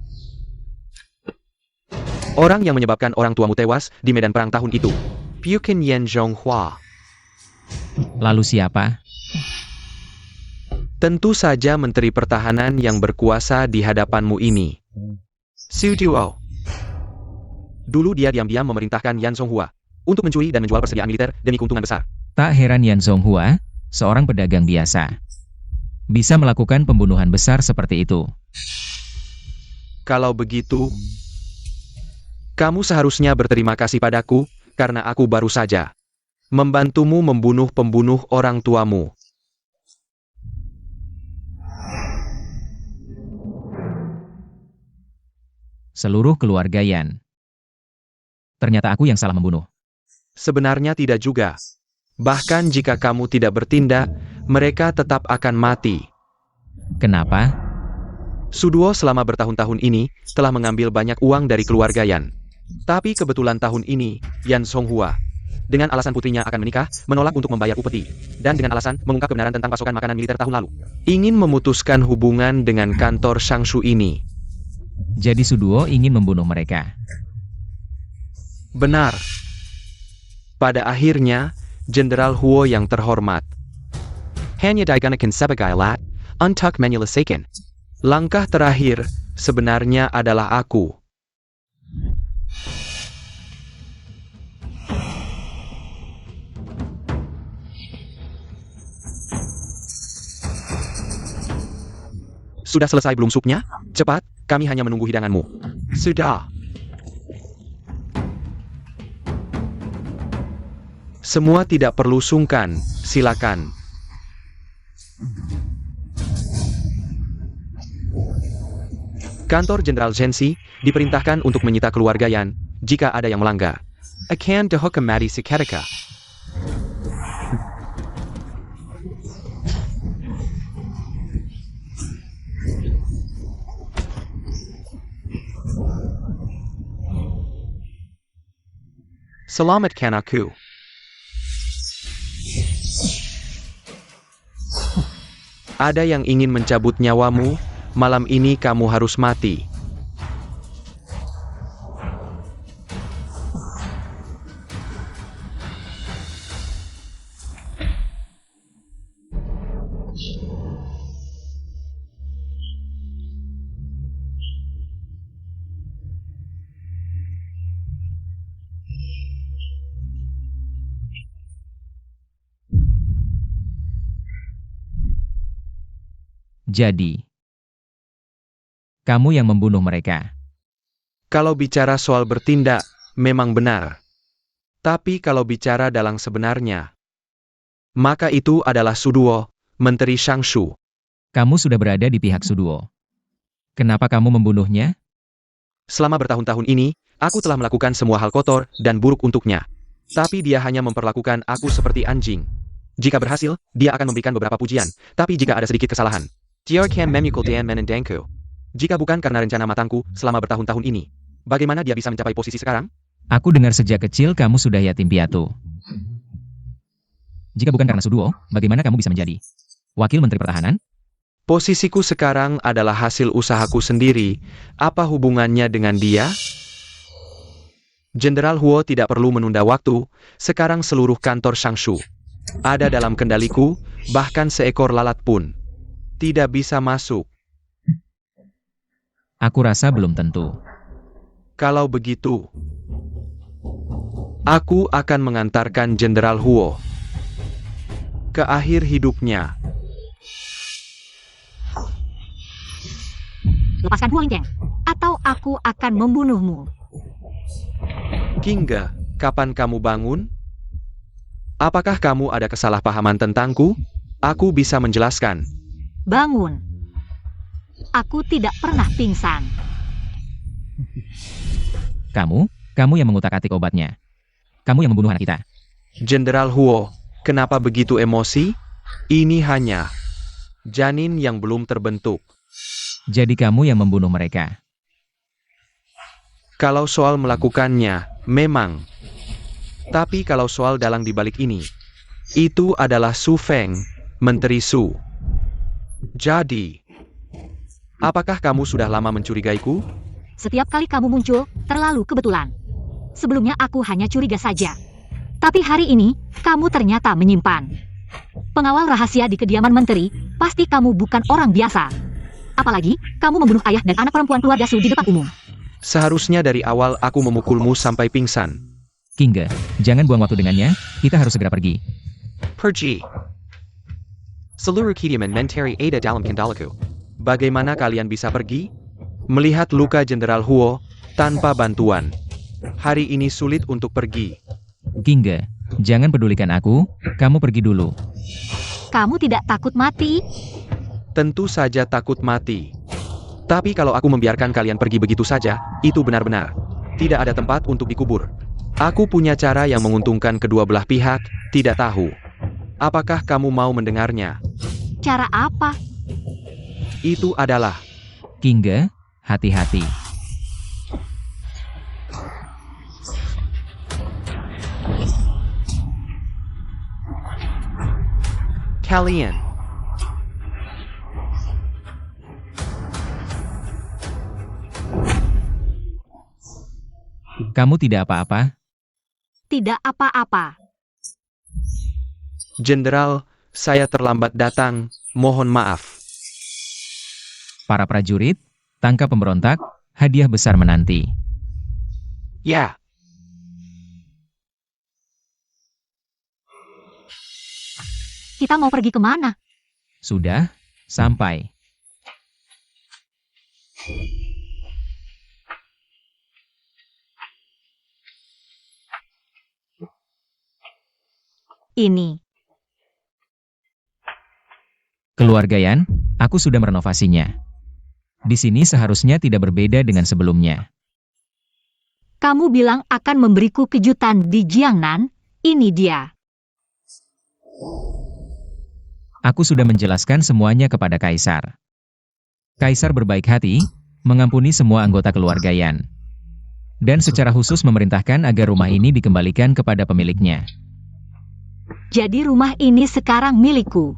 S3: Orang yang menyebabkan orang tuamu tewas di medan perang tahun itu, Puqin Yen Zhonghua.
S4: Lalu siapa?
S3: Tentu saja Menteri Pertahanan yang berkuasa di hadapanmu ini. Xu Duo. Dulu dia diam-diam memerintahkan Yan Zonghua untuk mencuri dan menjual persediaan militer demi keuntungan besar.
S4: Tak heran Yan Zonghua, seorang pedagang biasa. bisa melakukan pembunuhan besar seperti itu.
S3: Kalau begitu, kamu seharusnya berterima kasih padaku, karena aku baru saja membantumu membunuh pembunuh orang tuamu.
S4: Seluruh keluarga Yan. Ternyata aku yang salah membunuh.
S3: Sebenarnya tidak juga. Bahkan jika kamu tidak bertindak, mereka tetap akan mati.
S4: Kenapa?
S3: Suduo selama bertahun-tahun ini telah mengambil banyak uang dari keluarga Yan. Tapi kebetulan tahun ini, Yan Songhua, dengan alasan putrinya akan menikah, menolak untuk membayar upeti, dan dengan alasan mengungkap kebenaran tentang pasokan makanan militer tahun lalu, ingin memutuskan hubungan dengan kantor Shangshu ini.
S4: Jadi Suduo ingin membunuh mereka.
S3: Benar. Pada akhirnya, Jenderal Huo yang terhormat hanya diganakan sebagai alat untuk menyelesaikan. Langkah terakhir sebenarnya adalah aku. Sudah selesai belum supnya? Cepat, kami hanya menunggu hidanganmu. Sudah. Semua tidak perlu sungkan, silakan. Kantor Jenderal Zhenxi diperintahkan untuk menyita keluarga Yan jika ada yang melanggar. Akan dihukum mati seketika. Selamatkan aku. Ada yang ingin mencabut nyawamu, malam ini kamu harus mati.
S4: Jadi, kamu yang membunuh mereka.
S3: Kalau bicara soal bertindak, memang benar. Tapi kalau bicara dalam sebenarnya, maka itu adalah Suduo, Menteri Shangshu.
S4: Kamu sudah berada di pihak Suduo. Kenapa kamu membunuhnya?
S3: Selama bertahun-tahun ini, aku telah melakukan semua hal kotor dan buruk untuknya. Tapi dia hanya memperlakukan aku seperti anjing. Jika berhasil, dia akan memberikan beberapa pujian. Tapi jika ada sedikit kesalahan, dia akan memukul dan menendangku. Jika bukan karena rencana matangku selama bertahun-tahun ini, bagaimana dia bisa mencapai posisi sekarang?
S4: Aku dengar sejak kecil kamu sudah yatim piatu. Jika bukan karena Suduo, bagaimana kamu bisa menjadi Wakil Menteri Pertahanan?
S3: Posisiku sekarang adalah hasil usahaku sendiri. Apa hubungannya dengan dia? Jenderal Huo tidak perlu menunda waktu. Sekarang seluruh kantor Shangshu ada dalam kendaliku, bahkan seekor lalat pun tidak bisa masuk.
S4: Aku rasa belum tentu.
S3: Kalau begitu, aku akan mengantarkan Jenderal Huo ke akhir hidupnya.
S2: Lepaskan Huo Lincheng, atau aku akan membunuhmu.
S3: Hingga kapan kamu bangun? Apakah kamu ada kesalahpahaman tentangku? Aku bisa menjelaskan.
S2: Bangun. Aku tidak pernah pingsan.
S4: Kamu yang mengutak-atik obatnya. Kamu yang membunuh anak kita.
S3: Jenderal Huo, kenapa begitu emosi? Ini hanya janin yang belum terbentuk.
S4: Jadi kamu yang membunuh mereka.
S3: Kalau soal melakukannya, memang. Tapi kalau soal dalang dibalik ini, itu adalah Su Feng, Menteri Su. Jadi, apakah kamu sudah lama mencurigaiku?
S2: Setiap kali kamu muncul, terlalu kebetulan. Sebelumnya aku hanya curiga saja. Tapi hari ini, kamu ternyata menyimpan pengawal rahasia di kediaman menteri. Pasti kamu bukan orang biasa. Apalagi, kamu membunuh ayah dan anak perempuan keluarga Su di depan umum.
S3: Seharusnya dari awal aku memukulmu sampai pingsan.
S4: Qingge, jangan buang waktu dengannya, kita harus segera pergi.
S3: Pergi. Seluruh Kidyaman Menteri ada dalam kendaliku. Bagaimana kalian bisa pergi? Melihat luka Jenderal Huo, tanpa bantuan. Hari ini sulit untuk pergi.
S4: Qingge, jangan pedulikan aku, kamu pergi dulu.
S2: Kamu tidak takut mati?
S3: Tentu saja takut mati. Tapi kalau aku membiarkan kalian pergi begitu saja, itu benar-benar tidak ada tempat untuk dikubur. Aku punya cara yang menguntungkan kedua belah pihak, tidak tahu. Apakah kamu mau mendengarnya?
S2: Cara apa?
S3: Itu adalah
S4: Qingge, hati-hati.
S3: kalian.
S4: Kamu tidak apa-apa?
S2: Tidak apa-apa.
S3: Jenderal, saya terlambat datang, mohon maaf.
S4: Para prajurit, tangkap pemberontak, hadiah besar menanti.
S3: Ya,
S2: Kita mau pergi kemana?
S4: Sudah, sampai.
S2: Ini.
S4: Keluarga Yan, aku sudah merenovasinya. Di sini seharusnya tidak berbeda dengan sebelumnya.
S2: Kamu bilang akan memberiku kejutan di Jiangnan? Ini dia.
S4: Aku sudah menjelaskan semuanya kepada Kaisar. Kaisar berbaik hati, mengampuni semua anggota keluarga Yan. Dan secara khusus memerintahkan agar rumah ini dikembalikan kepada pemiliknya.
S2: Jadi rumah ini sekarang milikku.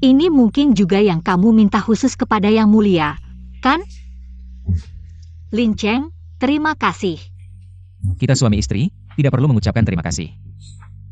S2: Ini mungkin juga yang kamu minta khusus kepada Yang Mulia, kan? Lin Cheng, terima kasih.
S4: Kita suami istri, tidak perlu mengucapkan terima kasih.